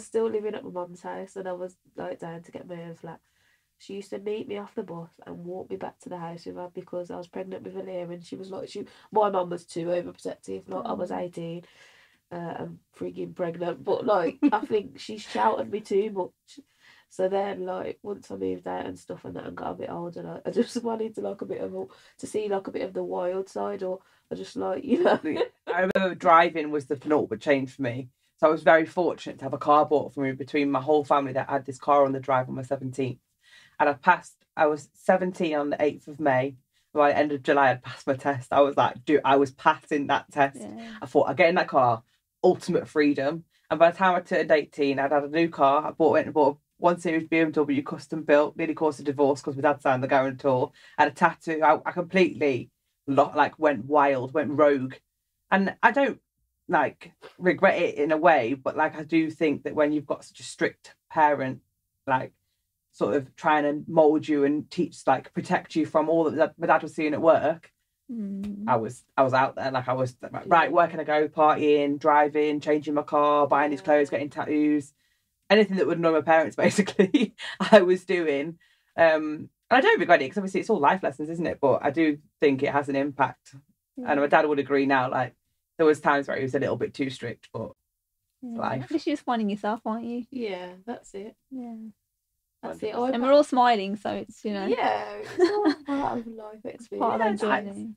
still living at my mum's house, and I was, like, down to get my own flat. She used to meet me off the bus and walk me back to the house with her, because I was pregnant with Leah, and she was like, my mum was too overprotective. Like, I was 18, and freaking pregnant, but, like, I think she shouted me too much. So then, like, once I moved out and stuff and that, and got a bit older, like, I just wanted to, like, to see, like, a bit of the wild side, or I just, like, you know. I remember driving was the penultimate change for me. So I was very fortunate to have a car bought for me between my whole family that had this car on the drive on my 17th. And I was 17 on the 8th of May. By the end of July, I'd passed my test. I was like, dude, I was passing that test. Yeah. I thought, I'd get in that car, ultimate freedom. And by the time I turned 18, I'd had a new car. I went and bought a 1 Series BMW custom built, nearly caused a divorce because my dad signed the guarantor. I had a tattoo. I completely went wild, went rogue. And I don't like regret it in a way, but like, I do think that when you've got such a strict parent, like, sort of trying to mold you and teach, like, protect you from all that my dad was seeing at work, I was out there. Like, I was right, where can I go? Partying, driving, changing my car, buying these clothes, getting tattoos, anything that would annoy my parents, basically. I was doing. And I don't regret it, because obviously it's all life lessons, isn't it? But I do think it has an impact. And my dad would agree now. Like, there was times where he was a little bit too strict, but life. At least you're just finding yourself, aren't you? Yeah, that's it. Yeah. That's it. And we're all smiling, so it's, you know. Yeah, it's all part of life experience. Part of our journey.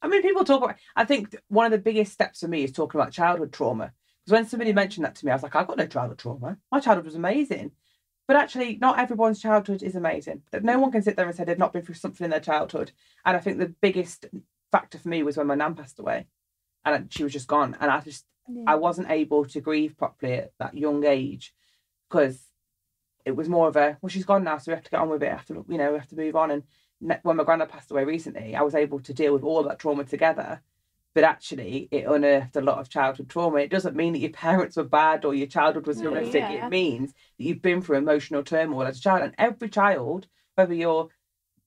I mean, people talk about, I think one of the biggest steps for me is talking about childhood trauma. Because when somebody mentioned that to me, I was like, I've got no childhood trauma. My childhood was amazing. But actually, not everyone's childhood is amazing. No one can sit there and say they've not been through something in their childhood. And I think the biggest factor for me was when my nan passed away, and she was just gone. And I wasn't able to grieve properly at that young age, because it was more of a, well, she's gone now, so we have to get on with it. We have to move on. And when my granddad passed away recently, I was able to deal with all that trauma together. But actually, it unearthed a lot of childhood trauma. It doesn't mean that your parents were bad or your childhood was horrific. It means that you've been through emotional turmoil as a child. And every child, whether you're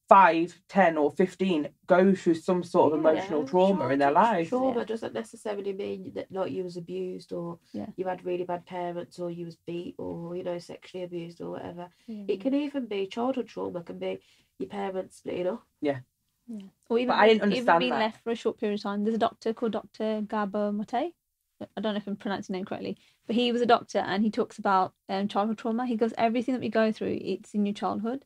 5, 10 or 15 go through some sort of emotional trauma in their lives. Trauma doesn't necessarily mean that like you was abused or Yeah. you had really bad parents or you was beat or, you know, sexually abused or whatever. Yeah. It can even be childhood trauma, can be your parents splitting up. Yeah. Or even, But I didn't understand even being that. left for a short period of time. There's a doctor called Dr. Gabo Mate. I don't know if I'm pronouncing his name correctly, but he was a doctor and he talks about childhood trauma. He goes, everything that we go through, it's in your childhood.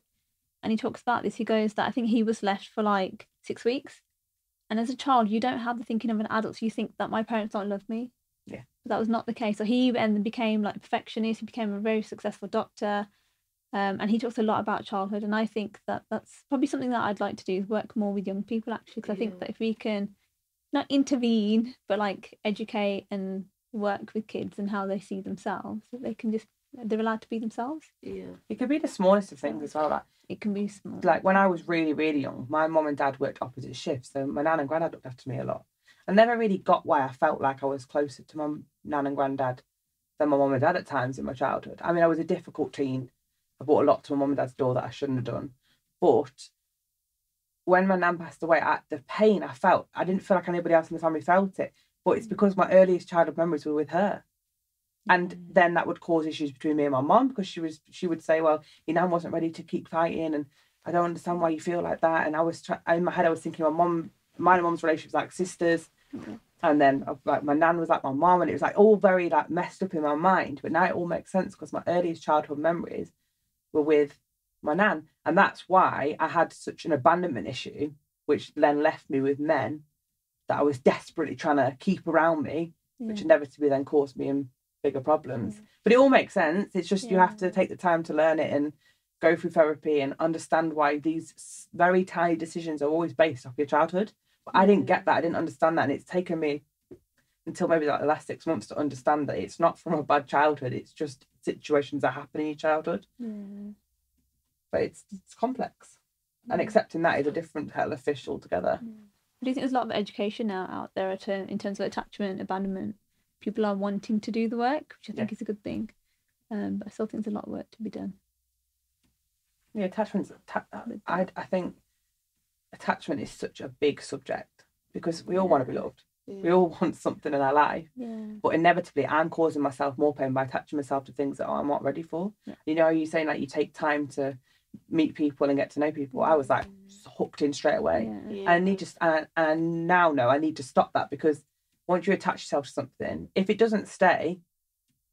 And he talks about this. He goes that I think he was left for like 6 weeks. And as a child, you don't have the thinking of an adult. So you think that my parents don't love me. Yeah. But that was not the case. So he then became like perfectionist. He became a very successful doctor. And he talks a lot about childhood. And I think that that's probably something that I'd like to do, is work more with young people, actually. Because I think that if we can not intervene, but like educate and work with kids and how they see themselves, that they can just, they're allowed to be themselves. Yeah. It could be the smallest of things as well. Like, it can be small. Like when I was really, really young, my mum and dad worked opposite shifts. So my nan and granddad looked after me a lot. I never really got why I felt like I was closer to my nan and granddad than my mum and dad at times in my childhood. I mean, I was a difficult teen. I brought a lot to my mum and dad's door that I shouldn't have done. But when my nan passed away, the pain I felt, I didn't feel like anybody else in the family felt it. But it's because my earliest childhood memories were with her. And then that would cause issues between me and my mum, because she would say, well, your nan wasn't ready to keep fighting and I don't understand why you feel like that. And I was in my head, I was thinking mine and mum's relationship was like sisters. And then like my nan was like my mum, and it was like all very like messed up in my mind. But now it all makes sense because my earliest childhood memories were with my nan. And that's why I had such an abandonment issue, which then left me with men that I was desperately trying to keep around me, which inevitably then caused me bigger problems. But it all makes sense. It's just you have to take the time to learn it and go through therapy and understand why these very tiny decisions are always based off your childhood. But I didn't get that. I didn't understand that. And it's taken me until maybe like the last 6 months to understand that it's not from a bad childhood. It's just situations that happen in your childhood. But it's complex. And accepting that is a different kettle of fish altogether. Do you think there's a lot of education now out there in terms of attachment, abandonment? People are wanting to do the work, which I think is a good thing. But I still think there's a lot of work to be done. Yeah, attachments. I think attachment is such a big subject because we all want to be loved. We all want something in our life. But inevitably, I'm causing myself more pain by attaching myself to things that I'm not ready for. You know, you saying like you take time to meet people and get to know people. I was like hooked in straight away. And I need to, and now know I need to stop that, because once you attach yourself to something, if it doesn't stay,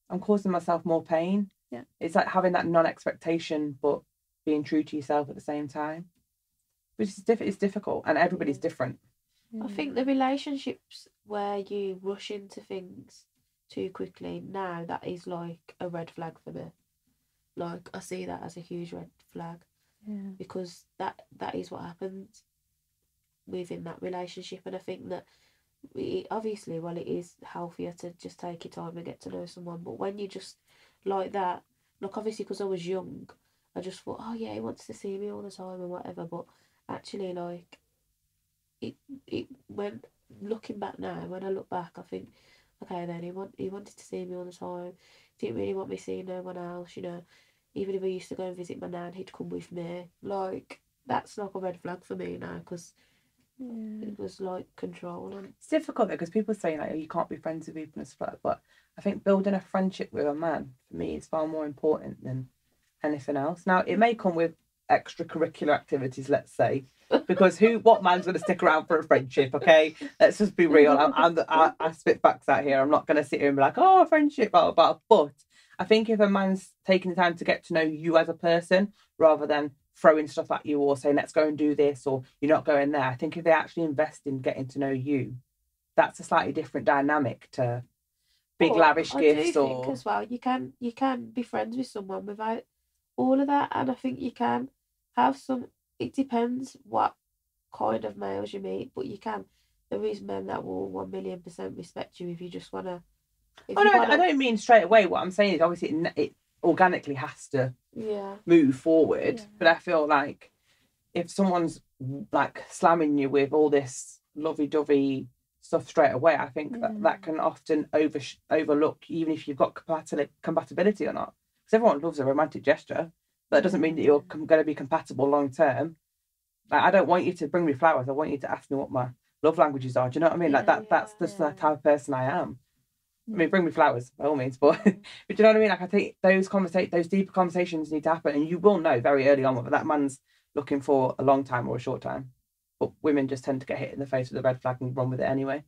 I'm causing myself more pain. It's like having that non-expectation but being true to yourself at the same time, which is it's difficult, and everybody's different. I think the relationships where you rush into things too quickly now, that is like a red flag for me. Like I see that as a huge red flag, because that is what happens within that relationship. And I think that obviously, well, it is healthier to just take your time and get to know someone. But when you just like that, like obviously because I was young, I just thought, oh yeah, he wants to see me all the time and whatever. But actually, like it went, looking back now, when I look back, I think, okay, then he wanted to see me all the time. Didn't really want me seeing no one else, you know. Even if I used to go and visit my nan, he'd come with me. Like, that's like a red flag for me now, because it was like control. And it's difficult though, because people say like, oh, you can't be friends with people and stuff like that. But I think building a friendship with a man, for me, is far more important than anything else. Now, it may come with extracurricular activities, let's say, because what man's going to stick around for a friendship? Okay, let's just be real. I spit facts out here. I'm not going to sit here and be like, oh, a friendship, blah, blah, blah. But I think if a man's taking the time to get to know you as a person, rather than throwing stuff at you or saying, let's go and do this, or you're not going there, I think if they actually invest in getting to know you, that's a slightly different dynamic to big lavish gifts. I do think as well, you can be friends with someone without all of that, and I think you can have some. It depends what kind of males you meet, but you can. There is men that will 1,000,000% respect you if you just wanna. I don't mean straight away. What I'm saying is obviously it organically has to move forward, but I feel like if someone's like slamming you with all this lovey-dovey stuff straight away, I think that can often overlook, even if you've got compatibility or not. Because everyone loves a romantic gesture, but that doesn't mean that you're going to be compatible long term. Like, I don't want you to bring me flowers. I want you to ask me what my love languages are. Do you know what I mean? Like that's just the type of person I am. I mean, bring me flowers by all means, but but do you know what I mean? Like, I think those deeper conversations need to happen, and you will know very early on whether that man's looking for a long time or a short time. But women just tend to get hit in the face with a red flag and run with it anyway.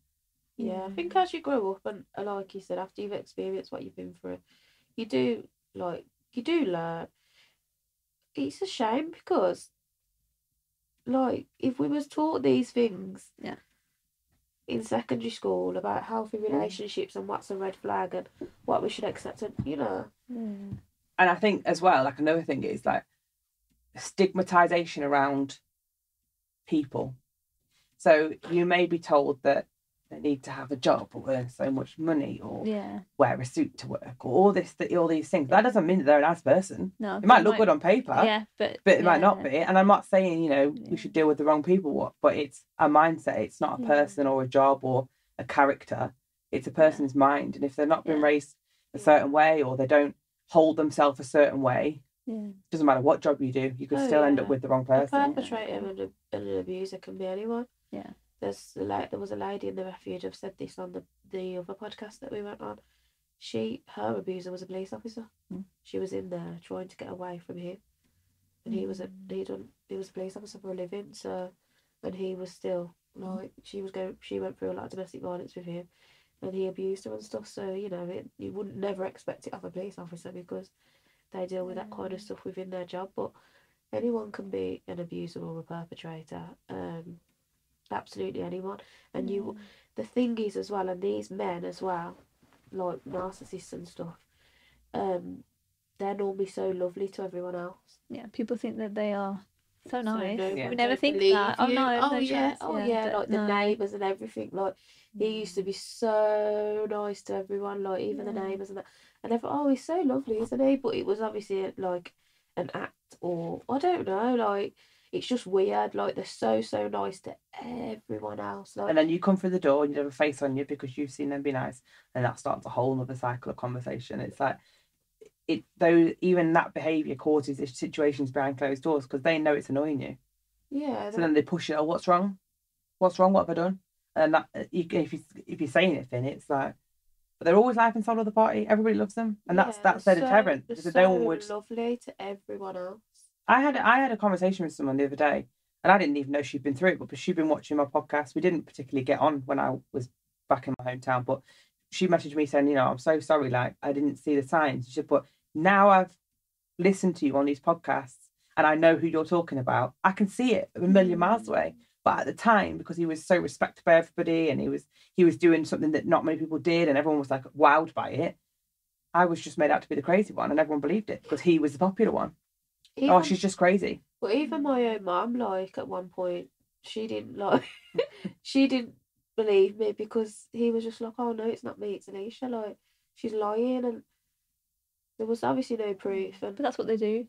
Yeah, I think as you grow up, and like you said, after you've experienced what you've been through, you do learn. It's a shame because, like, if we was taught these things, in secondary school about healthy relationships and what's a red flag and what we should accept, and And I think as well, like, another thing is like stigmatization around people. So you may be told that they need to have a job or earn so much money or wear a suit to work or all these things. That doesn't mean that they're a nice person. No, it might look good on paper, but it might not be. And I'm not saying, we should deal with the wrong people, but it's a mindset. It's not a person or a job or a character. It's a person's mind. And if they're not been raised a certain way or they don't hold themselves a certain way, doesn't matter what job you do, you could still end up with the wrong person. A perpetrator and an abuser can be anyone. Yeah. There was a lady in the refuge. I've said this on the other podcast that we went on. Her abuser was a police officer. She was in there trying to get away from him, and he was a police officer for a living. So, and he was still like she went through a lot of domestic violence with him, and he abused her and stuff. So you wouldn't never expect it of a police officer because they deal with that kind of stuff within their job. But anyone can be an abuser or a perpetrator. Absolutely anyone. And the thing is as well, and these men as well, like narcissists and stuff, they're normally so lovely to everyone else. Yeah, people think that they are so nice. We never don't think believe that. Oh you. no, Oh no yeah, chance. oh yeah, like the neighbours and everything. Like he used to be so nice to everyone, like even the neighbours and that. And everyone, he's so lovely, isn't he? But it was obviously like an act, or I don't know, like. It's just weird, like they're so nice to everyone else. Like, and then you come through the door and you have a face on you because you've seen them be nice, and that starts a whole other cycle of conversation. It's like even that behaviour causes these situations behind closed doors because they know it's annoying you. Yeah. So then they push it. Oh, what's wrong? What's wrong? What have I done? And that if you say anything, it's like, but they're always life and soul of the party. Everybody loves them, and that's their deterrent. They're so lovely to everyone else. I had a conversation with someone the other day, and I didn't even know she'd been through it, but she'd been watching my podcast. We didn't particularly get on when I was back in my hometown, but she messaged me saying, I'm so sorry, like I didn't see the signs. She said, but now I've listened to you on these podcasts and I know who you're talking about. I can see it a million miles away. But at the time, because he was so respected by everybody and he was doing something that not many people did and everyone was like wowed by it, I was just made out to be the crazy one and everyone believed it because he was the popular one. She's just crazy. But even my own mum, like at one point, she didn't believe me because he was just like, oh no, it's not me, it's Alicia. Like she's lying, and there was obviously no proof. But that's what they do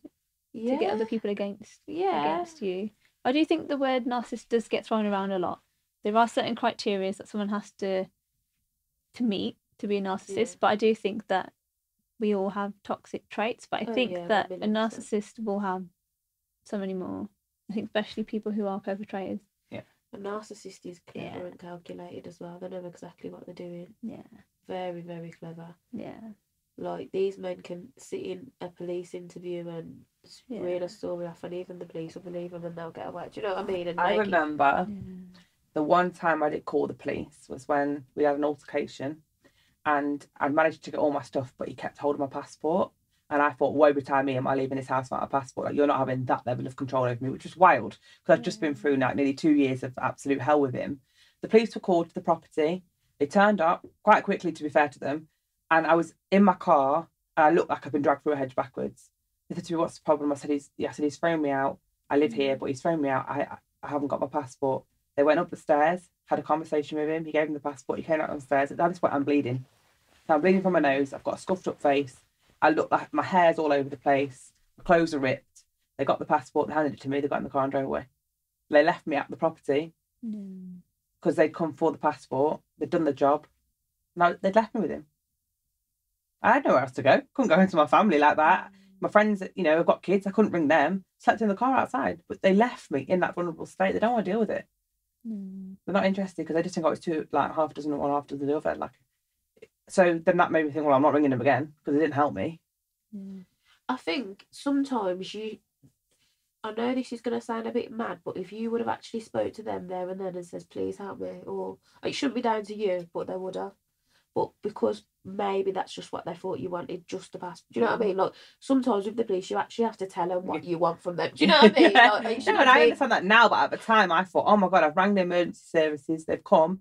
to get other people against you. I do think the word narcissist does get thrown around a lot. There are certain criteria that someone has to meet to be a narcissist, but I do think that we all have toxic traits, but I think that a narcissist will have so many more. I think especially people who are perpetrators. Yeah. A narcissist is clever and calculated as well. They know exactly what they're doing. Yeah. Very, very clever. Yeah. Like these men can sit in a police interview and reel a story off, and even the police will believe them and they'll get away. Do you know what I mean? And I remember the one time I did call the police was when we had an altercation. And I'd managed to get all my stuff, but he kept holding my passport. And I thought, woe betide me, am I leaving this house without a passport? Like, you're not having that level of control over me, which was wild. Because I'd just been through nearly 2 years of absolute hell with him. The police were called to the property. They turned up quite quickly, to be fair to them. And I was in my car, and I looked like I'd been dragged through a hedge backwards. They said to me, what's the problem? I said, he's thrown me out. I live here, but he's thrown me out. I haven't got my passport. They went up the stairs, had a conversation with him. He gave him the passport. He came out on the stairs. At this point, I'm bleeding. So I'm bleeding from my nose. I've got a scuffed up face. I look like my hair's all over the place. My clothes are ripped. They got the passport. They handed it to me. They got in the car and drove away. They left me at the property because they'd come for the passport. They'd done the job. Now they'd left me with him. I had nowhere else to go. Couldn't go into my family like that. my friends, have got kids. I couldn't ring them. Slept in the car outside, but they left me in that vulnerable state. They don't want to deal with it. They're not interested because they just think, it's too half a dozen and one half dozen the other. So then that made me think, well, I'm not ringing them again because it didn't help me. I think sometimes I know this is going to sound a bit mad, but if you would have actually spoke to them there and then and says, please help me, or it shouldn't be down to you, but they would have. But because maybe that's just what they thought you wanted, just to pass. Do you know what I mean? Sometimes with the police, you actually have to tell them what you want from them. Do you know what I mean? No, and I understand that now, but at the time I thought, oh my God, I've rang the emergency services, they've come.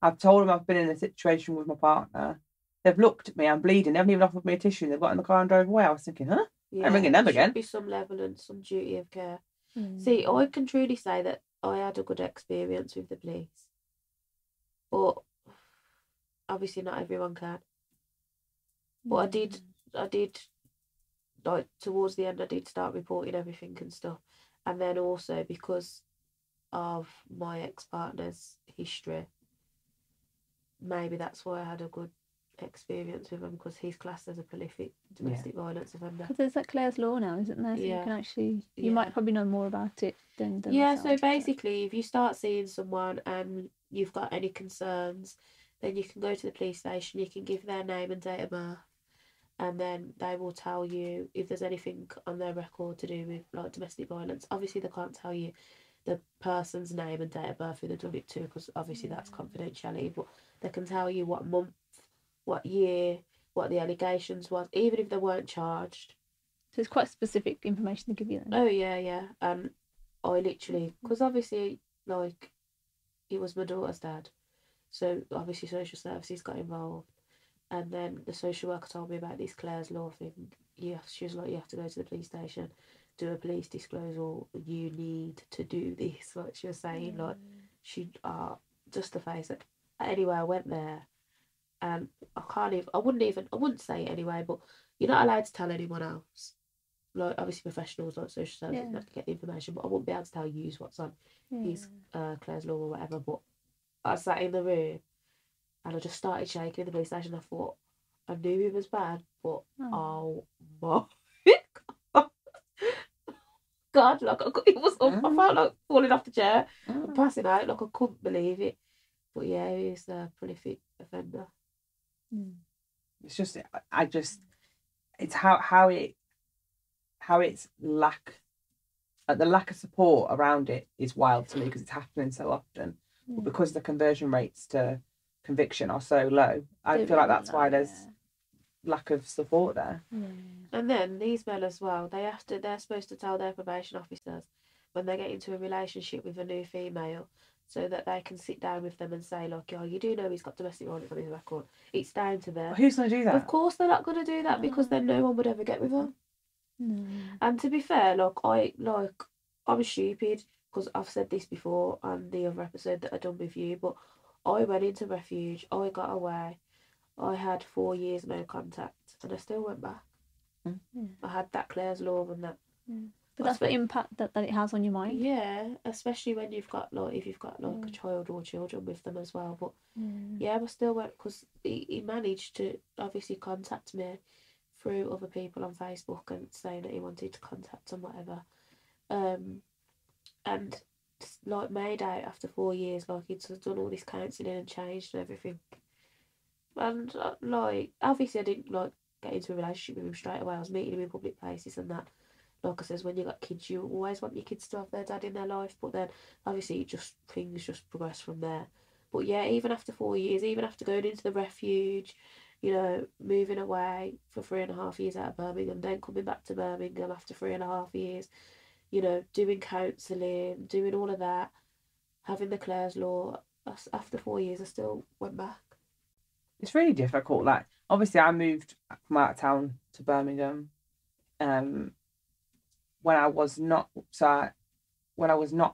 I've told them I've been in a situation with my partner. They've looked at me, I'm bleeding, they haven't even offered me a tissue, they've got in the car and drove away. I was thinking, huh? Yeah, I'm ringing them again. Should be some level and some duty of care. See, I can truly say that I had a good experience with the police, but obviously not everyone can. But I did towards the end I did start reporting everything and stuff, and then also because of my ex-partner's history, maybe that's why I had a good experience with him, because he's classed as a prolific domestic violence offender. Because there's that Clare's Law now, isn't there? So you can actually, you might probably know more about it than so basically, if you start seeing someone and you've got any concerns, then you can go to the police station, you can give their name and date of birth, and then they will tell you if there's anything on their record to do with domestic violence. Obviously they can't tell you the person's name and date of birth who they've done it to, because obviously that's confidentiality, but they can tell you what month, what year, what the allegations was, even if they weren't charged. So it's quite specific information to give you then. Oh yeah. I literally, because obviously it was my daughter's dad, so obviously social services got involved, and then the social worker told me about this Clare's Law thing. She was like, you have to go to the police station, do a police disclosure, you need to do this, like she was saying, just the face it. Anyway, I went there, and I wouldn't say it anyway, but you're not allowed to tell anyone else. Obviously professionals like social services have to get the information, but I wouldn't be able to tell you what's on his Clare's Law or whatever. But I sat in the room and I just started shaking in the police station. I thought, I knew he was bad, but oh my God, it was I felt like falling off the chair and passing out, I couldn't believe it. But yeah, he is a prolific offender. It's just, it's how it's the lack of support around it is wild to me, because it's happening so often. But because the conversion rates to conviction are so low, I feel like that's why there's lack of support there. And then these men as well, they're supposed to tell their probation officers when they get into a relationship with a new female, so that they can sit down with them and say, you do know he's got domestic violence on his record. It's down to them. Well, who's going to do that? Of course they're not going to do that, because then no one would ever get with them. And to be fair, I'm stupid, because I've said this before on the other episode that I done with you, but I went into refuge, I got away, I had 4 years no contact, and I still went back. I had that Clare's Law and that. But that's the impact that it has on your mind. Yeah, especially when you've got if you've got a child or children with them as well. But I still went, because he managed to obviously contact me through other people on Facebook and saying that he wanted to contact and whatever. And made out after 4 years, he'd done all this counselling and changed and everything. And obviously I didn't get into a relationship with him straight away. I was meeting him in public places and that. Like I says, when you got kids, you always want your kids to have their dad in their life, but then obviously things just progress from there. But yeah, even after 4 years, even after going into the refuge, moving away for 3.5 years out of Birmingham, then coming back to Birmingham after 3.5 years, doing counselling, doing all of that, having the Clare's Law, after 4 years I still went back. It's really difficult. Obviously I moved from out of town to Birmingham when I was not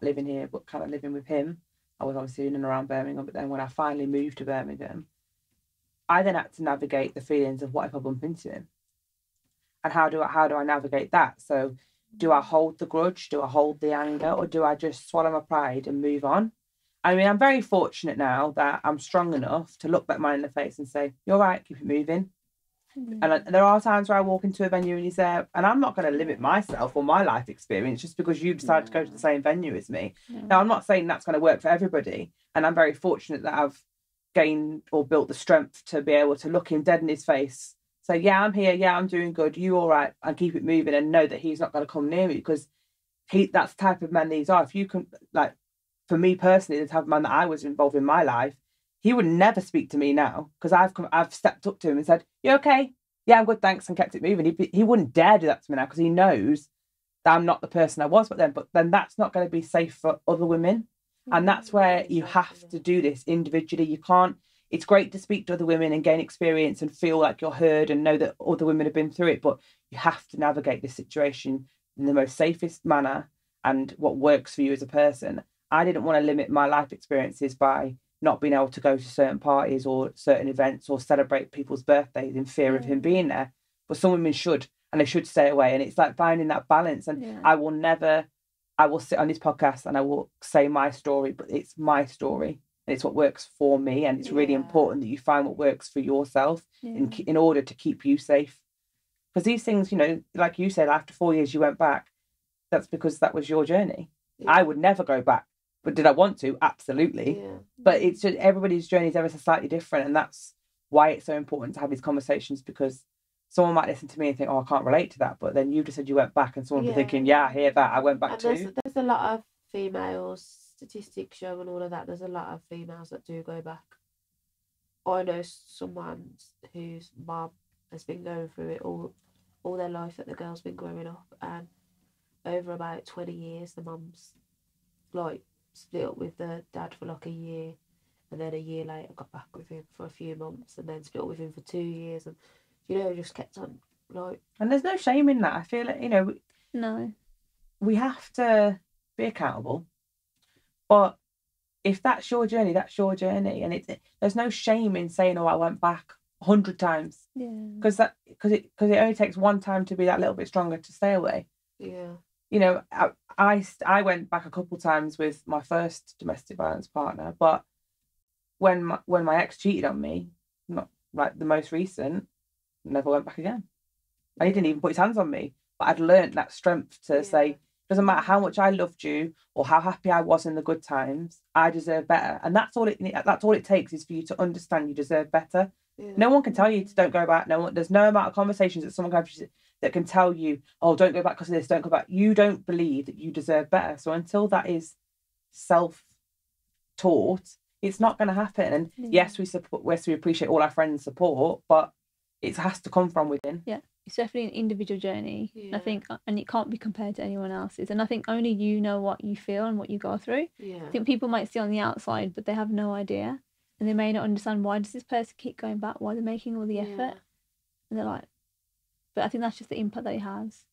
living here, but kind of living with him. I was obviously in and around Birmingham, but then when I finally moved to Birmingham, I then had to navigate the feelings of, what if I bump into him? And how do I navigate that? So do I hold the grudge? Do I hold the anger? Or do I just swallow my pride and move on? I mean, I'm very fortunate now that I'm strong enough to look that man in the face and say, you're right, keep it moving. And there are times where I walk into a venue and he's there, and I'm not going to limit myself or my life experience just because you decided to go to the same venue as me. Now, I'm not saying that's going to work for everybody, and I'm very fortunate that I've gained or built the strength to be able to look him dead in his face, say, yeah, I'm here, yeah, I'm doing good, you all right, and keep it moving, and know that he's not going to come near me, because that's the type of man these are. If you can, like, for me personally, the type of man that I was involved in my life, he would never speak to me now, because I've stepped up to him and said, you okay? Yeah, I'm good, thanks, and kept it moving. He wouldn't dare do that to me now, because he knows that I'm not the person I was but then that's not going to be safe for other women. And that's where you have to do this individually. You can't, it's great to speak to other women and gain experience and feel like you're heard and know that other women have been through it, but you have to navigate this situation in the most safest manner and what works for you as a person. I didn't want to limit my life experiences by not being able to go to certain parties or certain events or celebrate people's birthdays in fear of him being there. But some women should, and they should stay away. And it's like finding that balance. And I will sit on this podcast and I will say my story, but it's my story and it's what works for me. And it's really important that you find what works for yourself in order to keep you safe. Because these things, you know, like you said, after 4 years you went back, that's because that was your journey. I would never go back. But did I want to? Absolutely. But it's just everybody's journey is ever so slightly different. And that's why it's so important to have these conversations, because someone might listen to me and think, oh, I can't relate to that. But then you just said you went back, and someone will be thinking, yeah, I hear that. I went back too. There's a lot of females, statistics show and all of that. There's a lot of females that do go back. I know someone whose mum has been going through it all their life, that the girl's been growing up. And over about 20 years, the mum's like split up with the dad for like a year, and then a year later got back with him for a few months, and then split up with him for 2 years, and you know, just kept on like. And there's no shame in that. I feel like, you know, we have to be accountable, but if that's your journey, that's your journey, and there's no shame in saying, oh, I went back 100 times, because it only takes one time to be that little bit stronger to stay away. You know, I went back a couple of times with my first domestic violence partner, but when my ex cheated on me, not like the most recent, never went back again. And he didn't even put his hands on me, but I'd learnt that strength to say, doesn't matter how much I loved you or how happy I was in the good times, I deserve better. And that's all it takes, is for you to understand you deserve better. No one can tell you to don't go back. There's no amount of conversations that someone can have that can tell you, oh, don't go back because of this, don't go back. You don't believe that you deserve better. So until that is self-taught, it's not going to happen. And yes, we appreciate all our friends' support, but it has to come from within. Yeah, it's definitely an individual journey. I think, and it can't be compared to anyone else's. And I think only you know what you feel and what you go through. I think people might see on the outside, but they have no idea. And they may not understand, why does this person keep going back? Why they're making all the effort? And they're like, but I think that's just the impact that it has.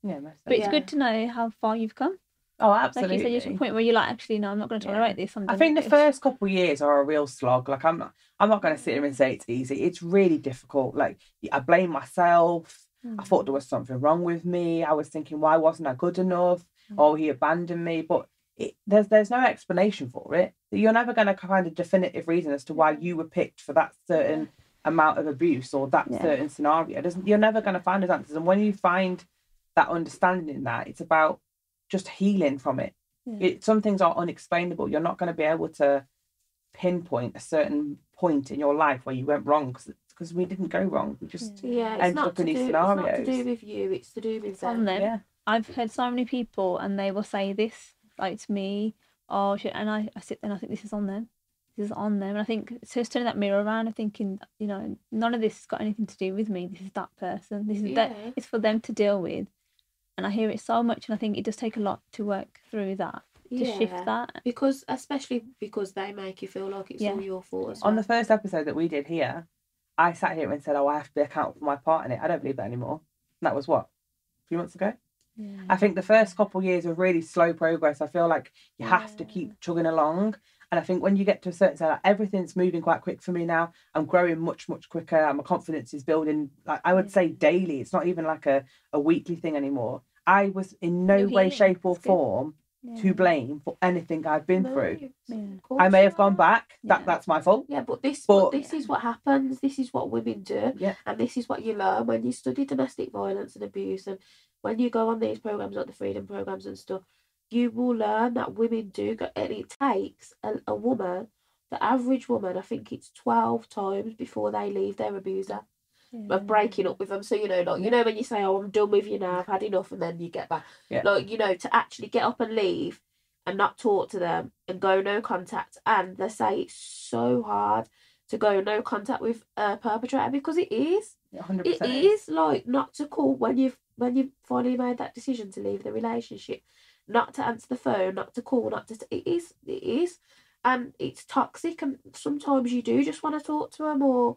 Yeah, but it's good to know how far you've come. Oh, absolutely. Like you said, you're to a point where you're like, actually, no, I'm not going to tolerate this. I think the first couple of years are a real slog. Like, I'm not going to sit here and say it's easy. It's really difficult. Like, I blame myself. I thought there was something wrong with me. I was thinking, why wasn't I good enough? Oh, he abandoned me. But there's no explanation for it. You're never going to find a definitive reason as to why you were picked for that certain amount of abuse or that certain scenario. You're never going to find those answers. And when you find that understanding in that, it's about just healing from it. Some things are unexplainable. You're not going to be able to pinpoint a certain point in your life where you went wrong, because we didn't go wrong. We just ended up in these scenarios. It's not to do with you, it's to do with them. I've heard so many people, and they will say this, like, to me, oh shit, and I sit there and I think, this is on them. This is on them. And I think it's just turning that mirror around and thinking, you know, none of this has got anything to do with me. This is that person. This is that. It's for them to deal with. And I hear it so much, and I think it does take a lot to work through that, to shift that. Especially because they make you feel like it's all your fault as well. On the first episode that we did here, I sat here and said, oh, I have to be accountable for my part in it. I don't believe that anymore. And that was what? A few months ago? I think the first couple of years of really slow progress. I feel like you have to keep chugging along. And I think when you get to a certain stage, like, everything's moving quite quick for me now. I'm growing much, much quicker. And my confidence is building, like, I would say daily. It's not even like a weekly thing anymore. I was in no way, shape or form to blame for anything I've been through. I may have gone back. That's my fault. Yeah, but this is what happens. This is what women do. Yeah. And this is what you learn when you study domestic violence and abuse, and when you go on these programs like the freedom programs and stuff. You will learn that women do go, and it takes a woman, the average woman, I think it's 12 times before they leave their abuser. Of breaking up with them. So, you know, like, you know, when you say, oh, I'm done with you now, I've had enough, and then you get back. Like, you know, to actually get up and leave and not talk to them and go no contact. And they say it's so hard to go no contact with a perpetrator, because it is. 100%. It is, like, not to call when you've finally made that decision to leave the relationship, not to answer the phone, not to call, not to... It is. And it's toxic, and sometimes you do just want to talk to them, or,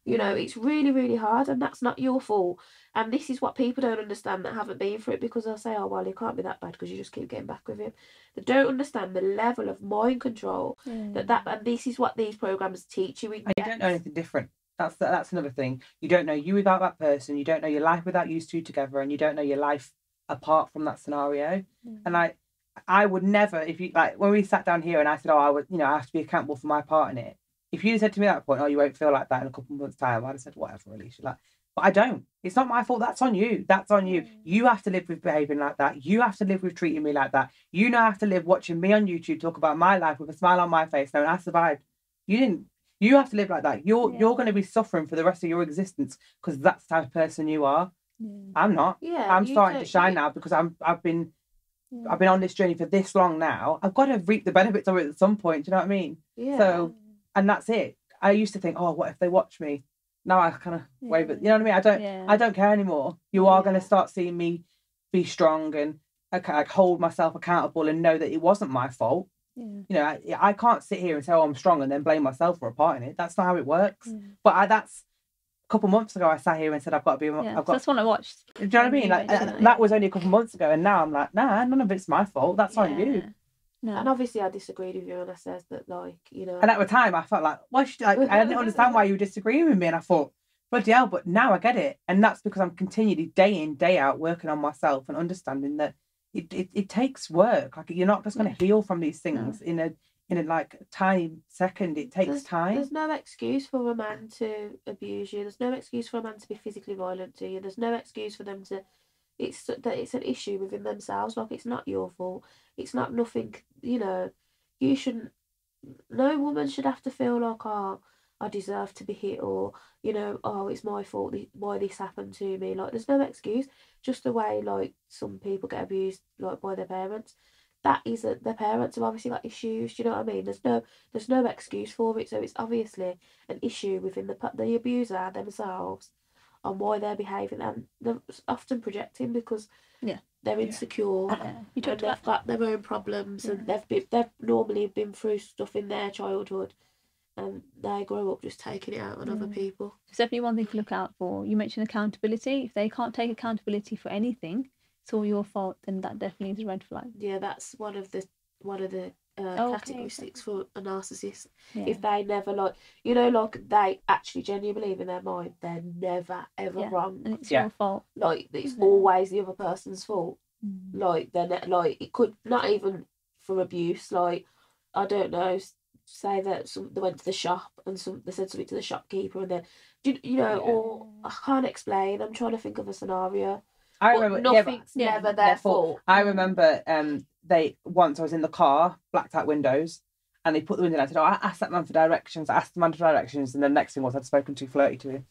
you know, it's really, really hard, and that's not your fault. And this is what people don't understand that haven't been through it, because they'll say, oh, well, it can't be that bad because you just keep getting back with him. They don't understand the level of mind control and this is what these programs teach you. And you don't know anything different. That's another thing. You don't know you without that person. You don't know your life without you two together, and you don't know your life apart from that scenario. And I would never, if you, like, when we sat down here and I said, oh, I would, you know, I have to be accountable for my part in it. If you said to me at that point, oh, you won't feel like that in a couple of months' time, I'd have said, whatever, Alicia. Like, but I don't. It's not my fault. That's on you. That's on you. You have to live with behaving like that. You have to live with treating me like that. You now have to live watching me on YouTube talk about my life with a smile on my face knowing I survived. You didn't. You have to live like that. You're going to be suffering for the rest of your existence because that's the type of person you are. I'm not. I'm starting to shine now because I've been on this journey for this long now. I've got to reap the benefits of it at some point. Do you know what I mean? Yeah. So, and that's it. I used to think, oh, what if they watch me? Now I kind of wave it. You know what I mean? I don't care anymore. You are going to start seeing me be strong and like hold myself accountable and know that it wasn't my fault. You know, I can't sit here and say, oh, I'm strong, and then blame myself for a part in it. That's not how it works. But that's a couple of months ago, I sat here and said, I've got to be... That's what I watched. Do you know what I mean? Like, that was only a couple of months ago, and now I'm like, nah, none of it's my fault. That's on you. No. And obviously I disagreed with you, and I said that, like, you know... And at the time, I felt like, why should I didn't understand why you were disagreeing with me, and I thought, bloody hell, but now I get it. And that's because I'm continually, day in, day out, working on myself and understanding that it takes work. Like, you're not just going to heal from these things in a like tiny second. It takes time. There's no excuse for a man to abuse you. There's no excuse for a man to be physically violent to you. There's no excuse for them to... It's an issue within themselves. Like, it's not your fault. It's not nothing, you know. You shouldn't... No woman should have to feel like, oh, I deserve to be hit, or, you know, oh, it's my fault why this happened to me. Like, there's no excuse. Just the way, like, some people get abused, like, by their parents. That isn't... Their parents have obviously got issues. Do you know what I mean? There's no excuse for it. So it's obviously an issue within the abuser themselves on why they're behaving, and they're often projecting because they're insecure and they've got their own problems, and they've normally been through stuff in their childhood, and they grow up just taking it out on other people. It's definitely one thing to look out for. You mentioned accountability. If they can't take accountability for anything, it's all your fault, then that definitely is a red flag. Yeah, that's one of the characteristics for a narcissist. If they never, like, you know, like, they actually genuinely believe in their mind they're never ever wrong, and it's your fault. Like, it's always the other person's fault. Like, they're not, like, it could not even for abuse. Like, I don't know, say that they went to the shop and they said something to the shopkeeper, and then you know, or I can't explain. I'm trying to think of a scenario. I remember nothing's never their fault. I remember once I was in the car, blacked out windows, and they put the window down. I said, oh, I asked that man for directions. I asked the man for directions, and the next thing was I'd spoken too flirty to him.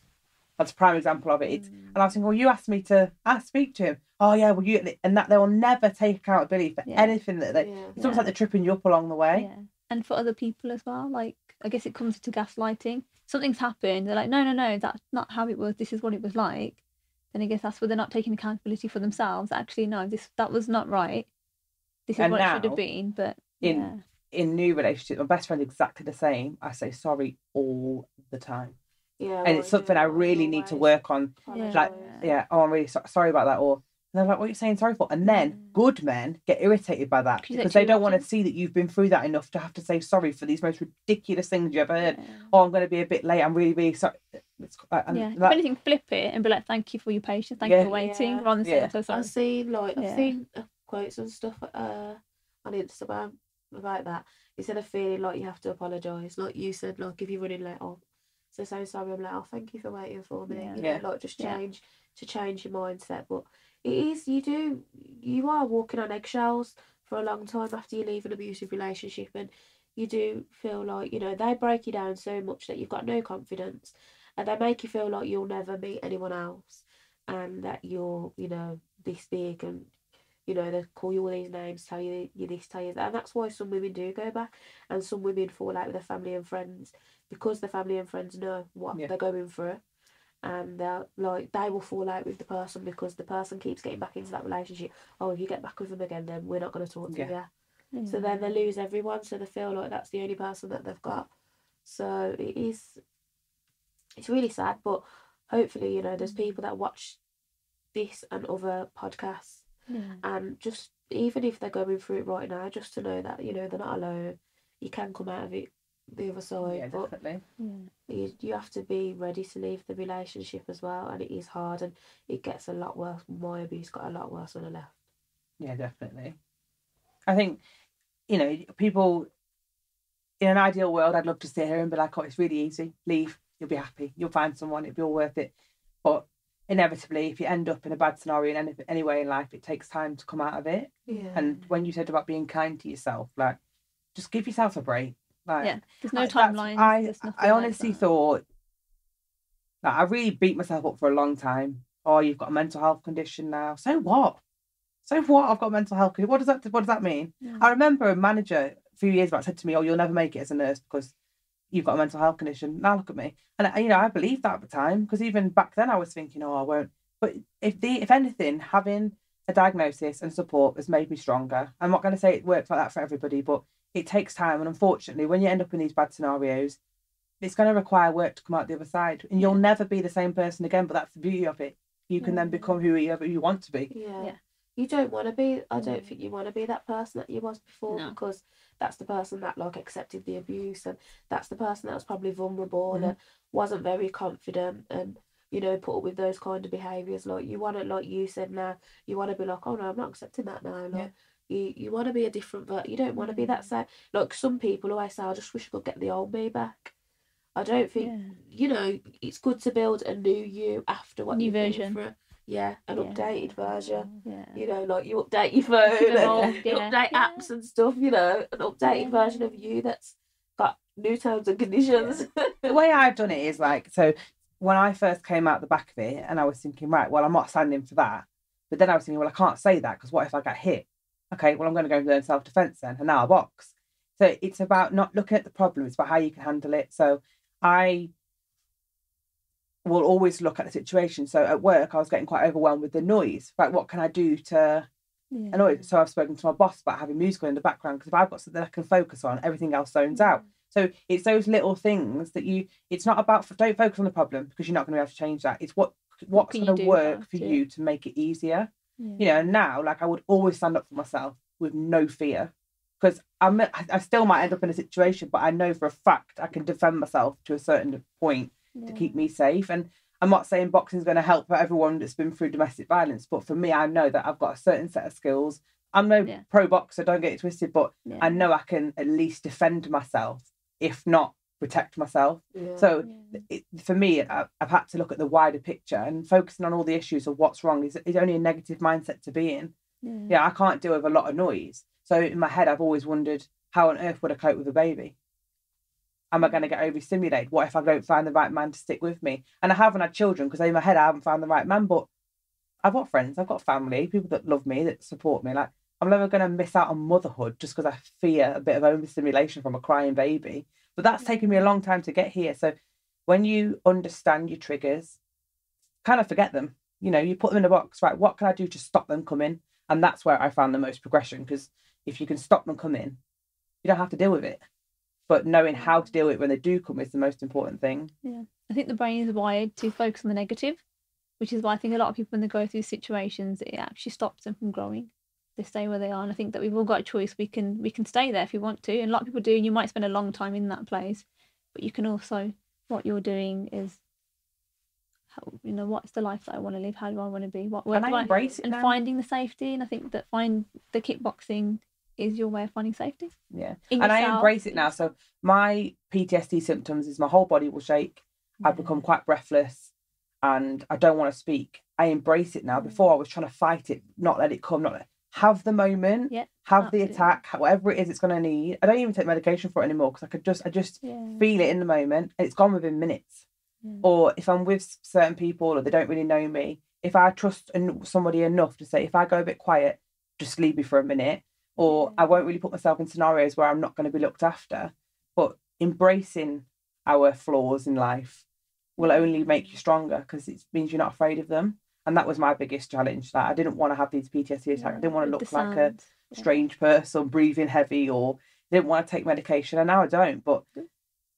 That's a prime example of it. And I was thinking, well, you asked me to speak to him. Oh yeah, well, you, and that they will never take accountability for anything that they. It's almost like they're tripping you up along the way. Yeah. And for other people as well. Like, I guess it comes to gaslighting. Something's happened. They're like, no, that's not how it was. This is what it was like. Then I guess that's where they're not taking accountability for themselves. Actually, no, that was not right. This is what it should have been. But in new relationships, my best friend's exactly the same. I say sorry all the time. Yeah, and it's something I really need to work on. Like, oh, I'm really sorry about that. Or, and they're like, what are you saying sorry for? And then good men get irritated by that because they don't want to see that you've been through that enough to have to say sorry for these most ridiculous things you ever heard. Oh, I'm going to be a bit late. I'm really, really sorry. If anything, flip it and be like, thank you for your patience, thank you for waiting. Rather than saying, I'm so sorry. I've seen quotes and stuff on Instagram about that. Instead of feeling like you have to apologise, like you said, like if you're running late, oh, so sorry I'm late. Oh, thank you for waiting for me. Yeah. You know, like just change your mindset. But it is you are walking on eggshells for a long time after you leave an abusive relationship, and you do feel like, you know, they break you down so much that you've got no confidence, and they make you feel like you'll never meet anyone else, and that you're, you know, this big, and you know, they call you all these names, tell you this, tell you that, and that's why some women do go back, and some women fall out with their family and friends because the family and friends know what they're going through, and they're like, they will fall out with the person because the person keeps getting back into that relationship. Oh, if you get back with them again, then we're not going to talk to you. So then they lose everyone, so they feel like that's the only person that they've got. So it's really sad, but hopefully, you know, there's people that watch this and other podcasts, and just even if they're going through it right now, just to know that, you know, they're not alone. You can come out of it the other side, but definitely. you have to be ready to leave the relationship as well, and it is hard, and it gets a lot worse. My abuse got a lot worse when I left. Yeah, definitely. I think, you know, people, in an ideal world, I'd love to sit here and be like, oh, it's really easy. Leave. You'll be happy. You'll find someone. It'll be all worth it. But inevitably, if you end up in a bad scenario in any way in life, it takes time to come out of it. And when you said about being kind to yourself, like, just give yourself a break. Like, there's no timeline. I honestly thought that I really beat myself up for a long time. Oh, you've got a mental health condition now. So what? So what? I've got a mental health condition. What does that mean? I remember a manager a few years back said to me, "Oh, you'll never make it as a nurse because you've got a mental health condition." Now look at me, and you know, I believed that at the time, because even back then I was thinking, "Oh, I won't." But if anything, having a diagnosis and support has made me stronger. I'm not going to say it works like that for everybody, but it takes time, and unfortunately, when you end up in these bad scenarios, it's going to require work to come out the other side, and you'll never be the same person again. But that's the beauty of it. You can then become whoever you want to be. You don't want to be, I don't think you want to be that person that you was before, because that's the person that like accepted the abuse, and that's the person that was probably vulnerable and wasn't very confident, and, you know, put up with those kind of behaviours. Like, you want to, like you said, now you want to be like, oh no, I'm not accepting that now. Like, you want to be a different, but you don't want to be that same. Like, some people always say, I just wish I could get the old me back. I don't think, you know, it's good to build a new you after what you've been through. An updated version. You know, like you update your phone and you update apps and stuff, you know, an updated version of you that's got new terms and conditions. The way I've done it is like, so when I first came out the back of it, and I was thinking, right, well, I'm not standing for that. But then I was thinking, well, I can't say that because what if I get hit? Okay, well, I'm going to go and learn self-defense then. And now I box. So it's about not looking at the problem. It's about how you can handle it. So I will always look at the situation. So at work, I was getting quite overwhelmed with the noise. Like, what can I do to annoy it? So I've spoken to my boss about having musical in the background, because if I've got something I can focus on, everything else zones out. So it's those little things that it's not about, don't focus on the problem, because you're not going to be able to change that. It's what's going to work for you to make it easier. You know, and now, like, I would always stand up for myself with no fear, because I still might end up in a situation, but I know for a fact I can defend myself to a certain point to keep me safe. And I'm not saying boxing is going to help for everyone that's been through domestic violence, but for me, I know that I've got a certain set of skills. I'm no pro boxer, don't get it twisted, but I know I can at least defend myself, if not protect myself. So for me, I've had to look at the wider picture, and focusing on all the issues of what's wrong is only a negative mindset to be in. I can't deal with a lot of noise. So in my head, I've always wondered, how on earth would I cope with a baby? Am I going to get overstimulated? What if I don't find the right man to stick with me? And I haven't had children because in my head I haven't found the right man, but I've got friends, I've got family, people that love me, that support me. Like, I'm never going to miss out on motherhood just because I fear a bit of overstimulation from a crying baby. But that's taken me a long time to get here. So when you understand your triggers, kind of forget them. You know, you put them in a box, right? What can I do to stop them coming? And that's where I found the most progression, because if you can stop them coming, you don't have to deal with it. But knowing how to deal with it when they do come is the most important thing. I think the brain is wired to focus on the negative, which is why I think a lot of people, when they go through situations, it actually stops them from growing. They stay where they are, and I think that we've all got a choice. We can stay there if we want to, and a lot of people do. And you might spend a long time in that place, but you can also, what you're doing is, you know, what's the life that I want to live? How do I want to be? Where and do I embrace it and now. Finding the safety. And I think that the kickboxing is your way of finding safety. Yeah. In And I yourself, embrace it in now. yourself. So my PTSD symptoms is my whole body will shake. I've become quite breathless and I don't want to speak. I embrace it now. Before I was trying to fight it, not let it come, have the moment, have absolutely. the attack, whatever it is it's going to need. I don't even take medication for it anymore because I just feel it in the moment and it's gone within minutes. Or if I'm with certain people or they don't really know me, if I trust somebody enough to say, if I go a bit quiet, just leave me for a minute, or I won't really put myself in scenarios where I'm not going to be looked after. But embracing our flaws in life will only make you stronger because it means you're not afraid of them. And that was my biggest challenge. That I didn't want to have these PTSD attacks. I didn't want to look like a strange person, breathing heavy, or didn't want to take medication. And now I don't. But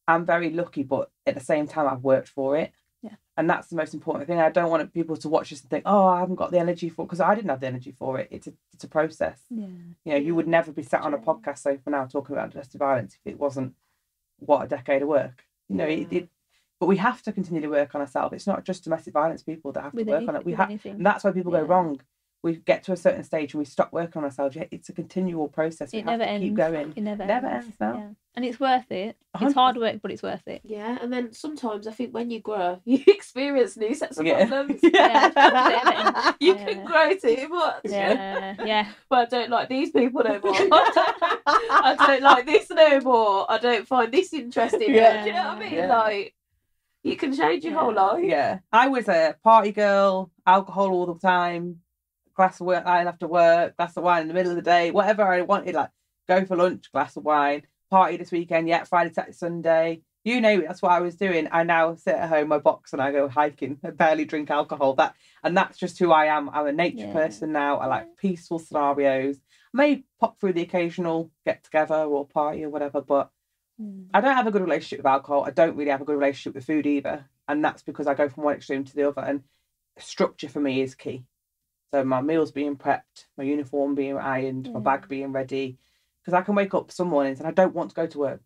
I'm very lucky. But at the same time, I've worked for it. Yeah. And that's the most important thing. I don't want people to watch this and think, oh, I haven't got the energy for it, because I didn't have the energy for it. It's a process. Yeah. You know, you would never be sat on a podcast sofa now talking about domestic violence if it wasn't a decade of work. You know, but we have to continue to work on ourselves. It's not just domestic violence people that have to work on it. And that's why people go wrong. We get to a certain stage and we stop working on ourselves. It's a continual process. It never ends. Keep going. It never ends. No. Yeah. And it's worth it. It's hard work, but it's worth it. Yeah, and then sometimes I think when you grow, you experience new sets of problems. Yeah. You can grow too much. Yeah. But I don't like these people no more. I don't like this no more. I don't find this interesting. Yeah. Do you know what I mean? Yeah. Like, you can change your whole life. Yeah. I was a party girl, alcohol all the time, glass of wine after work, glass of wine in the middle of the day, whatever I wanted, like go for lunch, glass of wine, party this weekend, Friday, Saturday, Sunday. You know, that's what I was doing. I now sit at home, my box, and I go hiking. I barely drink alcohol. And that's just who I am. I'm a nature person now. I like peaceful scenarios. I may pop through the occasional get together or party or whatever, but I don't have a good relationship with alcohol. I don't really have a good relationship with food either. And that's because I go from one extreme to the other. And structure for me is key. So my meals being prepped, my uniform being ironed, my bag being ready. Because I can wake up some mornings and I don't want to go to work.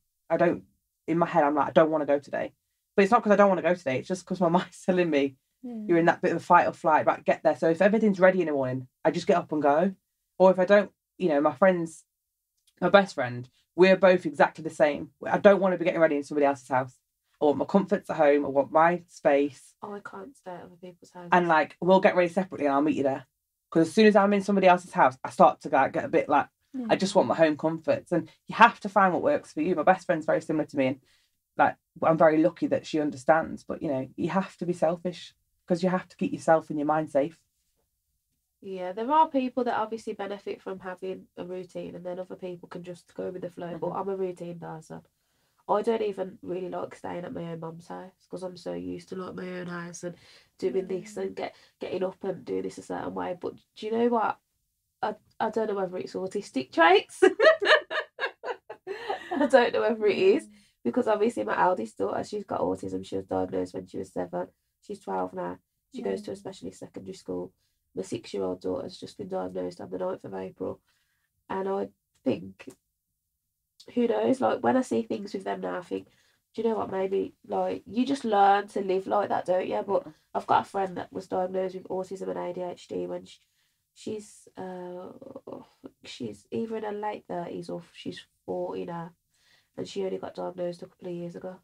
In my head, I'm like, I don't want to go today. But it's not because I don't want to go today. It's just because my mind's telling me you're in that bit of a fight or flight, right, get there. So if everything's ready in the morning, I just get up and go. Or if I don't, my best friend, we're both exactly the same. I don't want to be getting ready in somebody else's house. I want my comforts at home. I want my space. Oh, I can't stay at other people's houses. And we'll get ready separately and I'll meet you there. Because as soon as I'm in somebody else's house, I start to get a bit like, I just want my home comforts. And you have to find what works for you. My best friend's very similar to me. And I'm very lucky that she understands. But, you have to be selfish because you have to keep yourself and your mind safe. Yeah, there are people that obviously benefit from having a routine, and then other people can just go with the flow. But I'm a routine person. I don't even really like staying at my own mum's house because I'm so used to my own house and doing this and getting up and doing this a certain way. But do you know what? I don't know whether it's autistic traits. I don't know whether it is, because obviously my eldest daughter, she's got autism. She was diagnosed when she was 7. She's 12 now. She goes to a specialist secondary school. My 6-year-old daughter's just been diagnosed on the 9th of April. And I think, who knows, when I see things with them now, I think, do you know what, maybe, you just learn to live like that, don't you? But I've got a friend that was diagnosed with autism and ADHD when she's either in her late 30s or she's 40 now, and she only got diagnosed a couple of years ago.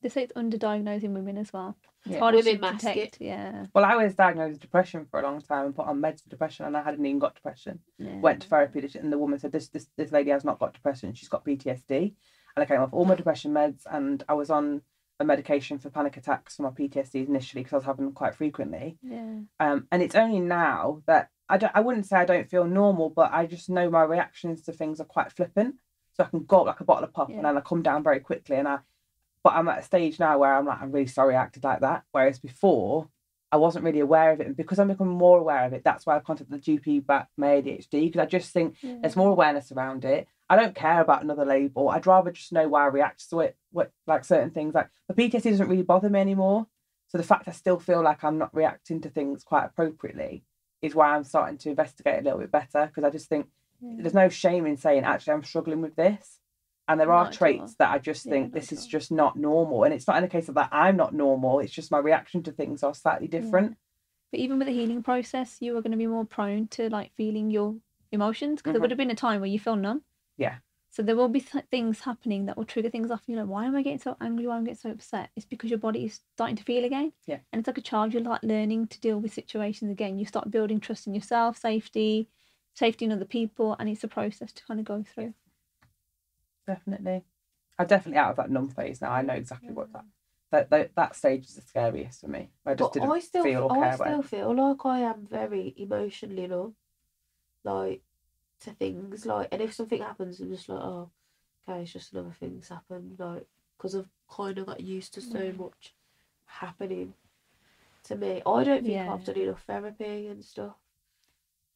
They say it's underdiagnosed in women as well. It's Yeah. hard to Women mask detect. it. Yeah. Well, I was diagnosed with depression for a long time and put on meds for depression, and I hadn't even got depression. Yeah. Went to therapy, and the woman said, this lady has not got depression, she's got PTSD. And I came off all my depression meds, and I was on a medication for panic attacks for my PTSD initially because I was having them quite frequently. Yeah. And it's only now that I wouldn't say I don't feel normal, but I just know my reactions to things are quite flippant. So I can go up like a bottle of pop and then I come down very quickly. But I'm at a stage now where I'm like, I'm really sorry I acted like that. Whereas before, I wasn't really aware of it. And because I'm becoming more aware of it, that's why I've contacted the GP about my ADHD, because I just think there's more awareness around it. I don't care about another label. I'd rather just know why I react to it, like certain things. Like the PTSD doesn't really bother me anymore. So the fact I still feel like I'm not reacting to things quite appropriately is why I'm starting to investigate a little bit better, because I just think there's no shame in saying, actually, I'm struggling with this. And there are traits that I just think this is just not normal. And it's not in the case of that I'm not normal. It's just my reaction to things are slightly different. But even with the healing process, you are going to be more prone to feeling your emotions, because there would have been a time where you feel numb. Yeah. So there will be things happening that will trigger things off. You're like, why am I getting so angry? Why am I getting so upset? It's because your body is starting to feel again. Yeah. And it's like a child. You're like learning to deal with situations again. You start building trust in yourself, safety in other people, and it's a process to kind of go through. Definitely. I'm definitely out of that numb phase now. I know exactly what that stage is the scariest for me. I just didn't feel or care I about still it. feel like I am very emotionally numb, like, to things, like, and if something happens, I'm just like, oh, okay, it's just another thing's happened, like, because I've kind of got used to so much happening to me. I don't think I've done enough therapy and stuff.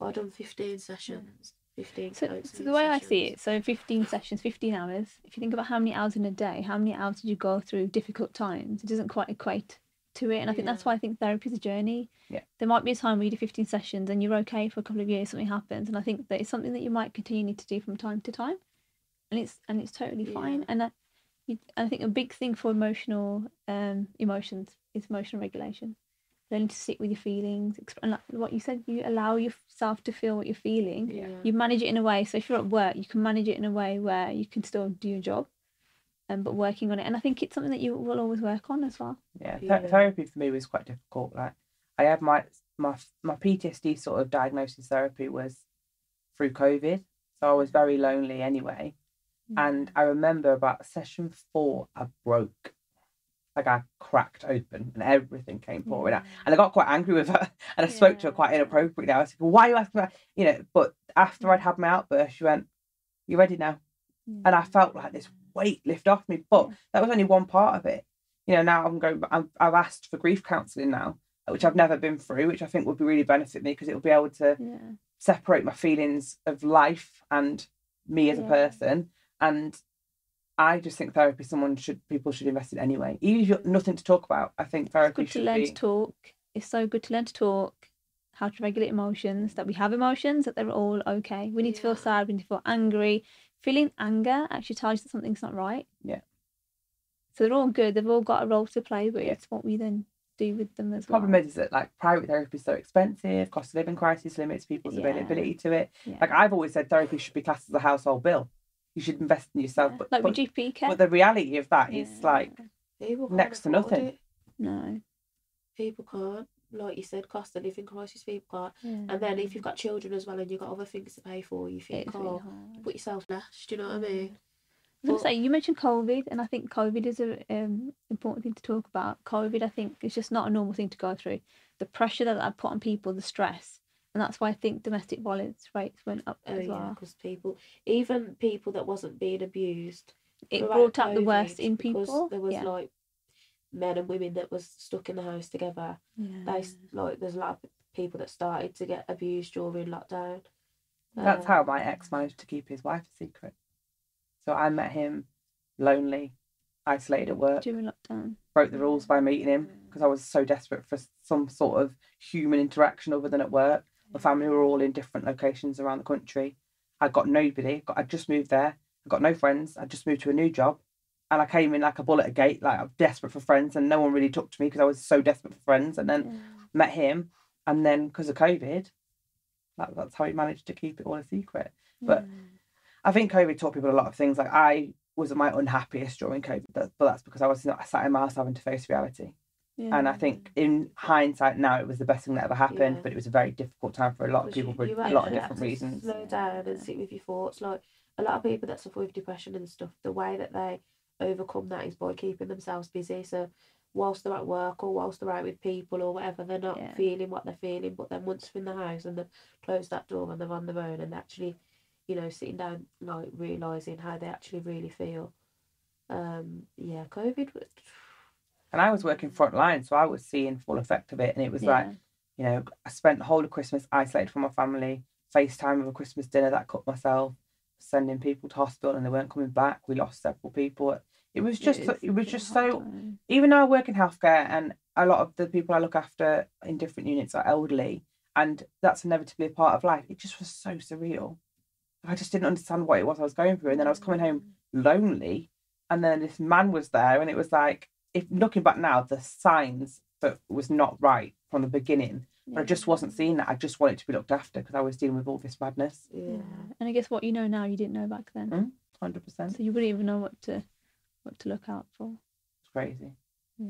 I've done 15 sessions. 15 So the way I see it, so 15 sessions, 15 hours. If you think about how many hours in a day, how many hours did you go through difficult times? It doesn't quite equate to it. And I think that's why I think therapy is a journey. Yeah. There might be a time where you do 15 sessions and you're okay for a couple of years, something happens. And I think that it's something that you might continue to do from time to time. And it's totally fine. And I think a big thing for emotional emotions is emotional regulation. Learning to sit with your feelings, and like what you said, you allow yourself to feel what you're feeling. Yeah. You manage it in a way, so if you're at work, you can manage it in a way where you can still do your job, but working on it. And I think it's something that you will always work on as well. Yeah, therapy for me was quite difficult. Like, I had my PTSD sort of diagnosis therapy was through COVID, so I was very lonely anyway. And I remember about session 4, I broke. Like, I cracked open and everything came pouring out. And I got quite angry with her, and I spoke to her quite inappropriately. I was like, well, why are you asking about, but after I'd had my outburst, she went, you ready now? And I felt like this weight lift off me, but that was only one part of it. Now I've asked for grief counselling now, which I've never been through, which I think would be really benefit me, because it will be able to separate my feelings of life and me as a person. And I just think therapy people should invest in anyway. Even if you've nothing to talk about, I think therapy should be. It's good to learn to talk. It's so good to learn to talk, how to regulate emotions, that we have emotions, that they're all okay. We need to feel sad, we need to feel angry. Feeling anger actually tells you that something's not right. Yeah. So they're all good. They've all got a role to play, but it's what we then do with them as well. The problem is that, like, private therapy is so expensive, cost of living crisis limits people's availability to it. Like, I've always said therapy should be classed as a household bill. You should invest in yourself. But with GP care. But the reality of that is, like, next to nothing. No. People can't. Like you said, cost of living crisis, people can't. And then if you've got children as well and you've got other things to pay for, you think, really you put yourself last, do you know what I mean? I was going to say, you mentioned COVID, and I think COVID is an important thing to talk about. COVID, I think, is just not a normal thing to go through. The pressure that put on people, the stress, and that's why I think domestic violence rates went up as well. Because even people that wasn't being abused, it brought out the worst in people. Because there was like men and women that was stuck in the house together. There's a lot of people that started to get abused during lockdown. That's how my ex managed to keep his wife a secret. So I met him lonely, isolated at work. During lockdown. Broke the rules by meeting him because I was so desperate for some sort of human interaction other than at work. My family were all in different locations around the country. I got nobody. I'd just moved there. I got no friends. I just moved to a new job. And I came in like a bull at a gate, like I'm desperate for friends, and no one really took to me because I was so desperate for friends. And then met him, and then because of COVID, that's how he managed to keep it all a secret. But I think COVID taught people a lot of things. Like, I was at my unhappiest during COVID, but that's because I was not sat in my house having to face reality. And I think in hindsight now, it was the best thing that ever happened, but it was a very difficult time for a lot of people for a lot of different reasons. Slow down and sit with your thoughts. Like, a lot of people that suffer with depression and stuff, the way that they overcome that is by keeping themselves busy. So whilst they're at work or whilst they're out with people or whatever, they're not feeling what they're feeling. But then once they're in the house and they've closed that door and they're on their own and actually, sitting down, like, realising how they actually really feel. COVID was... And I was working front line, so I was seeing full effect of it. And it was like, I spent the whole of Christmas isolated from my family, FaceTime of a Christmas dinner that I cooked myself, sending people to hospital and they weren't coming back. We lost several people. It was just so, even though I work in healthcare and a lot of the people I look after in different units are elderly, and that's inevitably a part of life, it just was so surreal. I just didn't understand what it was I was going through. And then I was coming home lonely, and then this man was there, and it was like, if looking back now, the signs that was not right from the beginning But I just wasn't seeing that. I just wanted to be looked after because I was dealing with all this madness. Yeah. And I guess what you know now, you didn't know back then. 100%. So you wouldn't even know what to look out for. It's crazy. Yeah.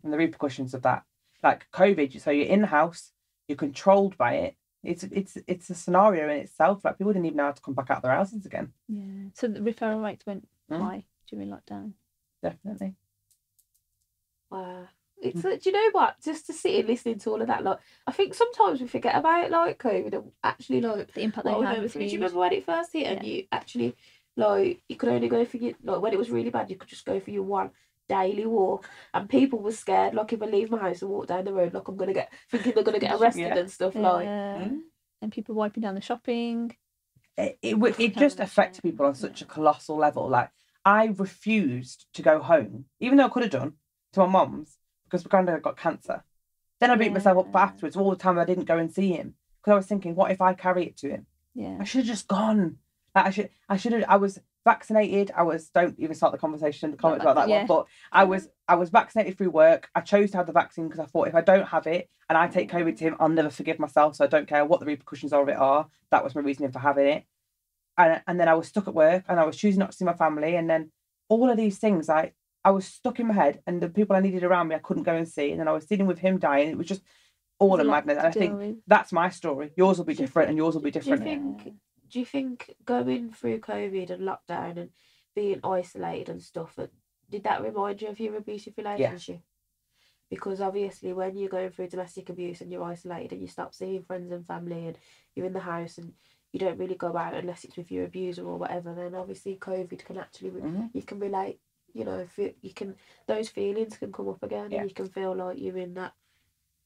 And the repercussions of that, like COVID, so you're in the house, you're controlled by it. It's a scenario in itself. Like people didn't even know how to come back out of their houses again. Yeah. So the referral rates went high during lockdown. Definitely. Wow. It's do you know what? Just to sit and listening to all of that, like I think sometimes we forget about like COVID and actually like The impact what they we had went was through. Do you huge. remember when it first hit and you actually like you could only go for your like when it was really bad you could just go for your one daily walk and people were scared like if I leave my house and walk down the road like I'm gonna get thinking they're gonna get arrested and stuff like and people wiping down the shopping. It just affected people on such a colossal level. Like I refused to go home, even though I could have done, to my mum's because my granddad got cancer. Then I beat myself up for afterwards all the time I didn't go and see him because I was thinking, what if I carry it to him? Yeah, I should have just gone. Like I should have. I was vaccinated. Don't even start the conversation in the comments about that one. But I was vaccinated through work. I chose to have the vaccine because I thought if I don't have it and I take COVID to him, I'll never forgive myself. So I don't care what the repercussions of it are. That was my reasoning for having it. And then I was stuck at work and I was choosing not to see my family. And then all of these things, I was stuck in my head and the people I needed around me, I couldn't go and see. And then I was dealing with him dying. It was just all a madness. And I think that's my story. Yours will be different and yours will be different. Do you think going through COVID and lockdown and being isolated and stuff, did that remind you of your abusive relationship? Yeah. Because obviously when you're going through domestic abuse and you're isolated and you stop seeing friends and family and you're in the house and you don't really go out unless it's with your abuser or whatever, then obviously COVID can actually, you can relate, you know, those feelings can come up again and you can feel like you're in that.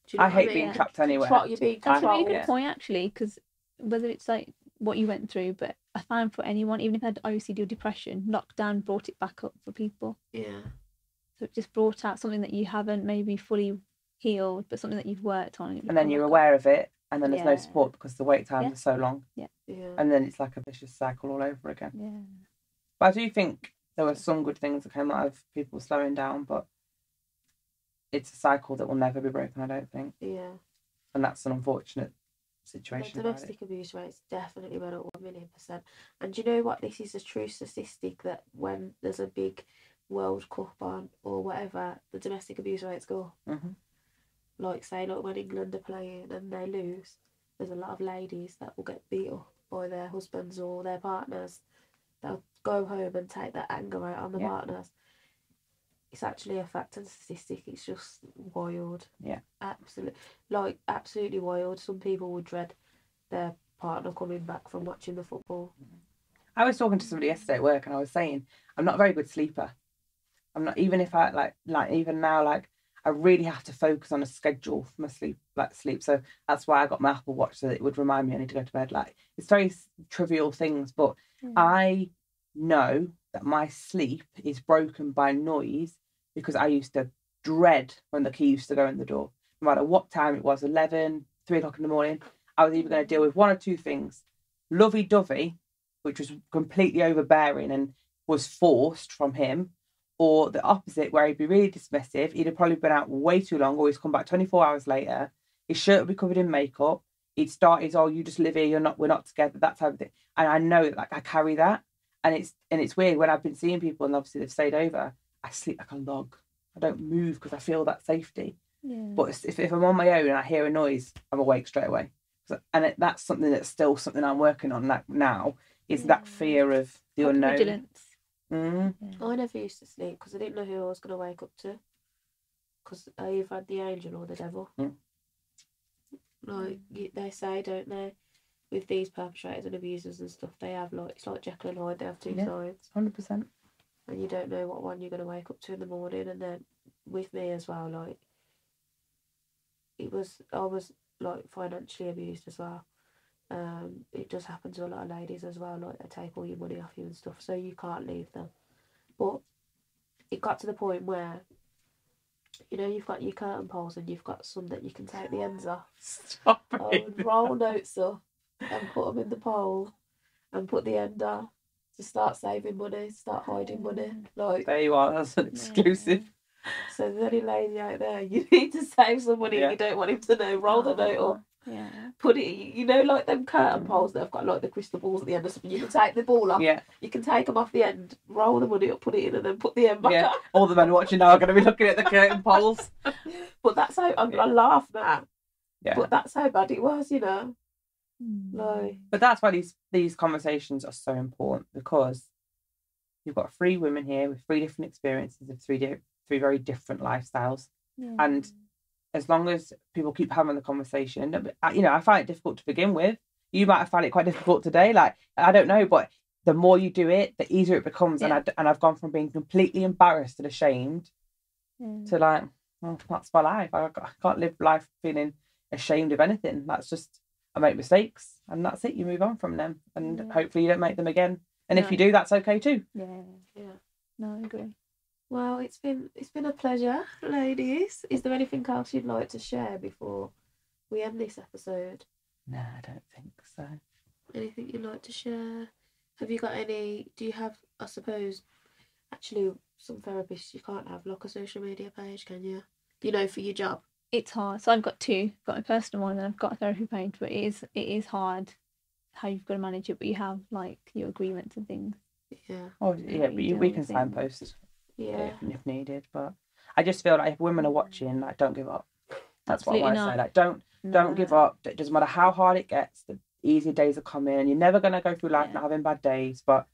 Do you know I hate being trapped anywhere. You're being That's a really good point actually, because whether it's like what you went through, but I found for anyone, even if they had OCD or depression, lockdown brought it back up for people. Yeah. So it just brought out something that you haven't maybe fully healed, but something that you've worked on. And then you're aware of it, and then there's no support because the wait times are so long. Yeah. And then it's like a vicious cycle all over again. Yeah. But I do think there were some good things that came out of people slowing down, but it's a cycle that will never be broken, I don't think. Yeah. And that's an unfortunate situation. The domestic abuse rates definitely went up 1,000,000%. And do you know what? This is a true statistic that when there's a big World Cup on or whatever, the domestic abuse rates go up. Mm-hmm. Like say, like when England are playing and they lose, there's a lot of ladies that will get beat up by their husbands or their partners. They'll go home and take that anger out on the partners. It's actually a fact and statistic. It's just wild. Yeah. Absolutely wild. Some people would dread their partner coming back from watching the football. I was talking to somebody yesterday at work and I was saying, I'm not a very good sleeper. I'm not, even if I even now, I really have to focus on a schedule for my sleep. So that's why I got my Apple Watch, so that it would remind me I need to go to bed. It's very trivial things, but I know that my sleep is broken by noise because I used to dread when the key used to go in the door. No matter what time it was, 11, 3 o'clock in the morning, I was either going to deal with one or two things. Lovey-dovey, which was completely overbearing and was forced from him, or the opposite, where he'd be really dismissive. He'd have probably been out way too long, or he's come back 24 hours later. His shirt would be covered in makeup. He'd start his, you just live here, we're not together, that type of thing. And I know that I carry that. And it's weird when I've been seeing people and obviously they've stayed over, I sleep like a log. I don't move because I feel that safety. Yeah. But if I'm on my own and I hear a noise, I'm awake straight away. And that's something that's still something I'm working on now, is that fear of the unknown. Vigilance. Mm-hmm. I never used to sleep because I didn't know who I was going to wake up to. Because I either had the angel or the devil. They say, don't they, with these perpetrators and abusers and stuff, they have it's like Jekyll and Hyde, they have two sides. 100%. And you don't know what one you're going to wake up to in the morning. And then with me as well, I was financially abused as well. It does happen to a lot of ladies as well, they take all your money off you and stuff, so you can't leave them. But it got to the point where, you've got your curtain poles and you've got some that you can take the ends off. Stop I would roll notes up and put them in the pole and put the end off to start saving money, start hiding money. There you are, that's an exclusive. So there's any lady out there, you need to save somebody and you don't want him to know, roll the note up. Yeah. Put it, like them curtain poles that have got like the crystal balls at the end or something. You can take the ball off. Yeah. You can take them off the end, roll the money up, put it in, and then put the end back on. All the men watching now are going to be looking at the curtain poles. But that's how I laugh now. Yeah. But that's how bad it was, Like. But that's why these conversations are so important, because you've got 3 women here with 3 different experiences of 3 very different lifestyles, and as long as people keep having the conversation, I find it difficult to begin with. You might have found it quite difficult today. Like, I don't know, but the more you do it, the easier it becomes. And I've gone from being completely embarrassed and ashamed to like, well, that's my life. I can't live life feeling ashamed of anything. That's just, I make mistakes and that's it. You move on from them, and hopefully you don't make them again. And if you do, that's okay too. Yeah. No, I agree. Well, it's been a pleasure, ladies. Is there anything else you'd like to share before we end this episode? No, I don't think so. Anything you'd like to share? Have you got any? Do you have? I suppose, actually, some therapists you can't have like a social media page, can you? For your job. It's hard. So I've got 2. I've got a personal one and I've got a therapy page, but it is hard how you've got to manage it. But you have like your agreements and things. Yeah. Oh yeah, but we can signpost. Yeah. If needed, but I just feel like if women are watching, like, don't give up. That's Absolutely what I not. say. Like, don't give up. It doesn't matter how hard it gets. The easier days are coming, and you're never gonna go through life not having bad days. But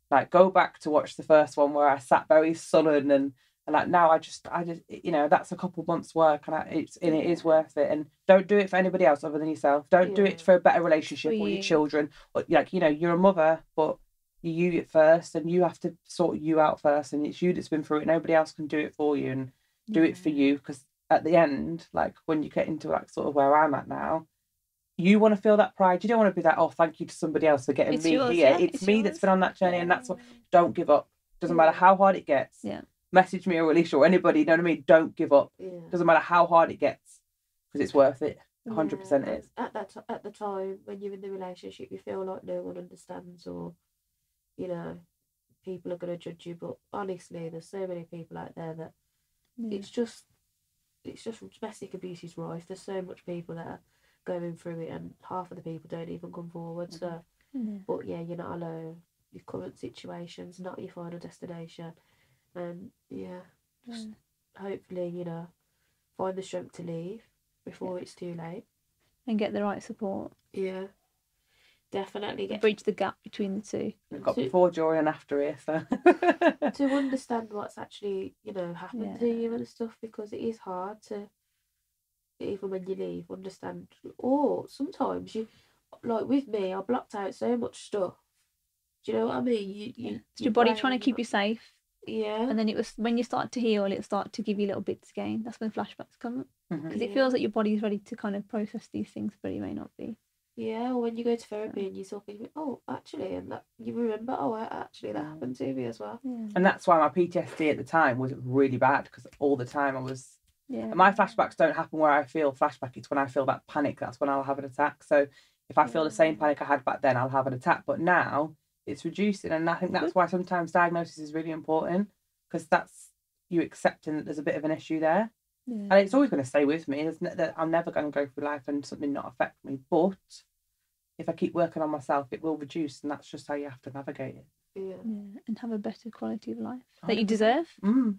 like, go back to watch the first one where I sat very sullen and like now I just that's a couple months work, and it is worth it. And don't do it for anybody else other than yourself. Don't do it for a better relationship or your children. Or, you're a mother, but you it first, and you have to sort you out first, and it's you that's been through it. Nobody else can do it for you and do it for you, because at the end, like when you get into like sort of where I'm at now, you want to feel that pride. You don't want to be that, oh, thank you to somebody else for getting me here. Yeah, it's me that's been on that journey, and that's what. Don't give up. Doesn't matter how hard it gets. Yeah. Message me or Alicia or anybody. You know what I mean? Don't give up. Yeah. Doesn't matter how hard it gets, because it's worth it. 100% is. At the time when you're in the relationship, you feel like no one understands, or people are going to judge you. But honestly, there's so many people out there that it's just domestic abuse is rife. There's so much people that are going through it, and half of the people don't even come forward. So, but yeah, you're not alone. Your current situation's not your final destination, and just hopefully find the strength to leave before it's too late, and get the right support. Yeah. Definitely bridge the gap between the 2. We've got before, during, and after here, so to understand what's actually happened to you and stuff, because it is hard to, even when you leave, understand. Or sometimes you, like with me, I blocked out so much stuff. Do you know what I mean? It's your body trying to keep you safe. Yeah. And then it was when you start to heal, it start to give you little bits again. That's when flashbacks come up, because it feels like your body's ready to kind of process these things, but it may not be. Yeah, or when you go to therapy and you're talking, oh, actually, and that you remember, oh, actually, that happened to me as well. Yeah. And that's why my PTSD at the time was really bad, because all the time I was. Yeah. My flashbacks don't happen where I feel flashback. It's when I feel that panic. That's when I'll have an attack. So if I feel the same panic I had back then, I'll have an attack. But now it's reducing, and I think that's why sometimes diagnosis is really important, because that's you accepting that there's a bit of an issue there. Yeah. And it's always going to stay with me. I'm never going to go through life and something not affect me. But if I keep working on myself, it will reduce, and that's just how you have to navigate it. Yeah. And have a better quality of life that you deserve.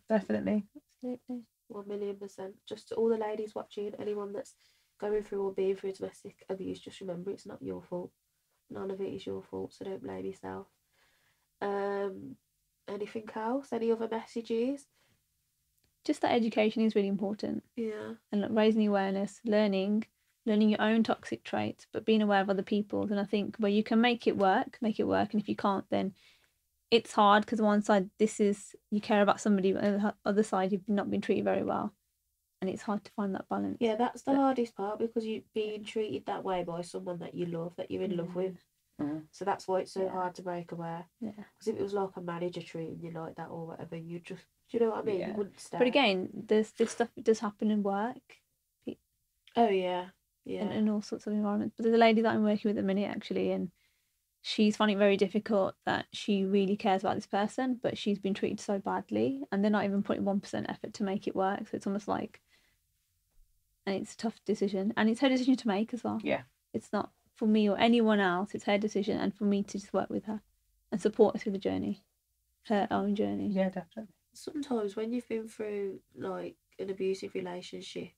Definitely. Absolutely. 1,000,000%. Just to all the ladies watching, anyone that's going through or being through domestic abuse, just remember it's not your fault. None of it is your fault, so don't blame yourself. Anything else? Any other messages? Just that education is really important. Yeah. And raising awareness, learning your own toxic traits, but being aware of other people's. And I think where you can make it work. And if you can't, then it's hard, because on one side, you care about somebody, but on the other side, you've not been treated very well. And it's hard to find that balance. Yeah, that's the hardest part, because you're being treated that way by someone that you love, that you're in love with. So that's why it's so hard to break away. Yeah. Because if it was like a manager treating you like that or whatever, you just, do you know what I mean? You wouldn't stay. But again, this stuff does happen in work. Oh, yeah. Yeah. In all sorts of environments. But there's a lady that I'm working with at the minute, actually, and she's finding it very difficult that she really cares about this person, but she's been treated so badly, and they're not even putting 1% effort to make it work. So it's almost like, and it's a tough decision, and it's her decision to make as well. Yeah. It's not for me or anyone else. It's her decision, and for me to just work with her and support her through the journey, her own journey. Yeah, definitely. Sometimes when you've been through like an abusive relationship,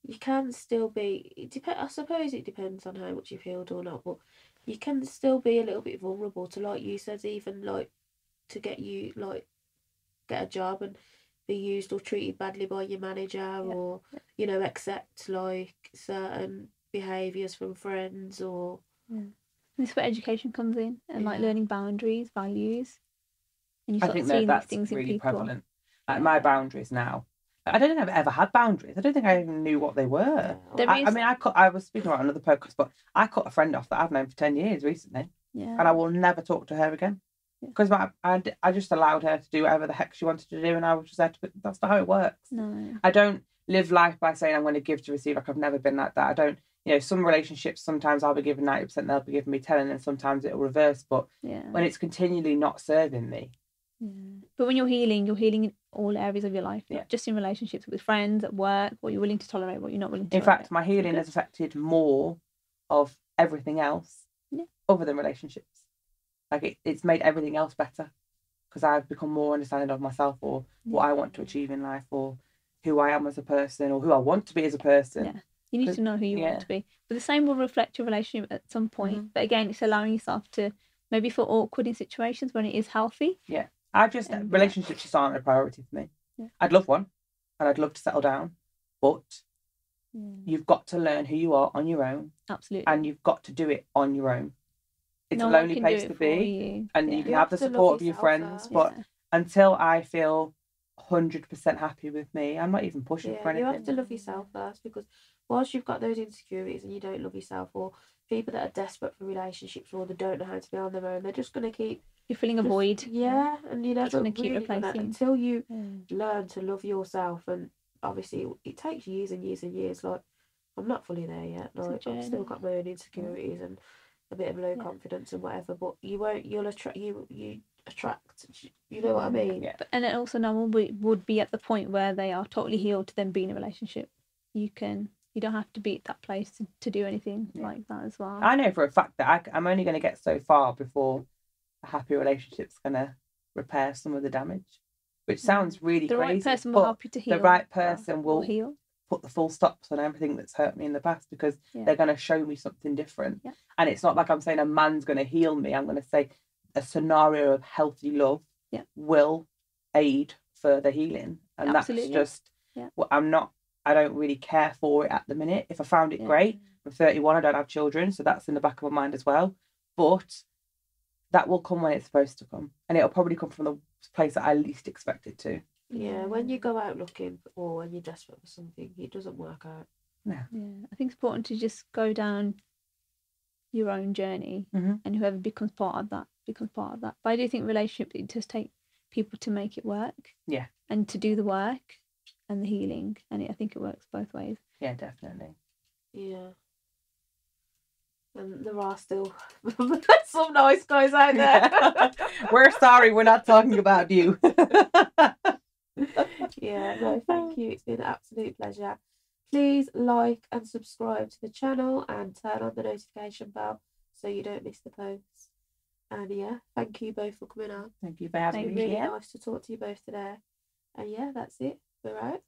you can still be. I suppose it depends on how much you've healed or not, but you can still be a little bit vulnerable to, like you said, even like to get a job and be used or treated badly by your manager, or accept like certain behaviours from friends, or This is where education comes in, and like learning boundaries, values, and you I start think seeing that's these things really in people. prevalent. Like my boundaries now. I don't think I've ever had boundaries. I don't think I even knew what they were. I was speaking about another podcast, but I cut a friend off that I've known for 10 years recently. Yeah. And I will never talk to her again. Because I just allowed her to do whatever the heck she wanted to do, and I was just there to, that's not how it works. No. I don't live life by saying I'm going to give to receive. Like, I've never been like that. I don't, some relationships, sometimes I'll be given 90%, they'll be giving me 10, and then sometimes it'll reverse. But when it's continually not serving me. Yeah. But when you're healing in all areas of your life, not just in relationships, with friends, at work, what you're willing to tolerate, what you're not willing to tolerate. In fact, my healing has affected more of everything else other than relationships. Like, it's made everything else better because I've become more understanding of myself, or what I want to achieve in life, or who I am as a person, or who I want to be as a person. Yeah. You need to know who you want to be. But the same will reflect your relationship at some point. Mm-hmm. But again, it's allowing yourself to maybe feel awkward in situations when it is healthy. Yeah. Relationships just aren't a priority for me. Yeah. I'd love one, and I'd love to settle down, but you've got to learn who you are on your own. Absolutely. And you've got to do it on your own. It's a lonely place to be, and you can have the support of your friends, but until I feel 100% happy with me, I'm not even pushing for anything. You have to love yourself first, because whilst you've got those insecurities and you don't love yourself, or people that are desperate for relationships, or they don't know how to be on their own, they're just going to keep... You're feeling a void. Yeah, and you never really keep replacing. Until you learn to love yourself, and obviously it takes years and years and years. Like, I'm not fully there yet. Like, I've still got my own insecurities and a bit of low confidence and whatever, but you'll attract, you attract, you know what I mean? Yeah. And then also no one would be at the point where they are totally healed to then be in a relationship. You don't have to be at that place to do anything like that as well. I know for a fact that I'm only going to get so far before a happy relationship's going to repair some of the damage, which sounds really crazy. The right person will help you to heal. The right person will heal. Put the full stops on everything that's hurt me in the past, because they're going to show me something different. Yeah. And it's not like I'm saying a man's going to heal me. I'm going to say a scenario of healthy love will aid further healing. And that's just what I don't really care for it at the minute. If I found it great. I'm 31, I don't have children, so that's in the back of my mind as well. But that will come when it's supposed to come. And it'll probably come from the place that I least expect it to. Yeah, when you go out looking, or when you're desperate for something, it doesn't work out. No. Yeah, I think it's important to just go down your own journey, and whoever becomes part of that becomes part of that. But I do think relationships, it does take people to make it work. Yeah. And to do the work and the healing, and I think it works both ways. Yeah, definitely. Yeah. And there are still some nice guys out there. We're sorry, we're not talking about you. Yeah, no, thank you. It's been an absolute pleasure. Please like and subscribe to the channel and turn on the notification bell so you don't miss the posts. And thank you both for coming on. Thank you for having me. Really nice to talk to you both today. And that's it. We're out.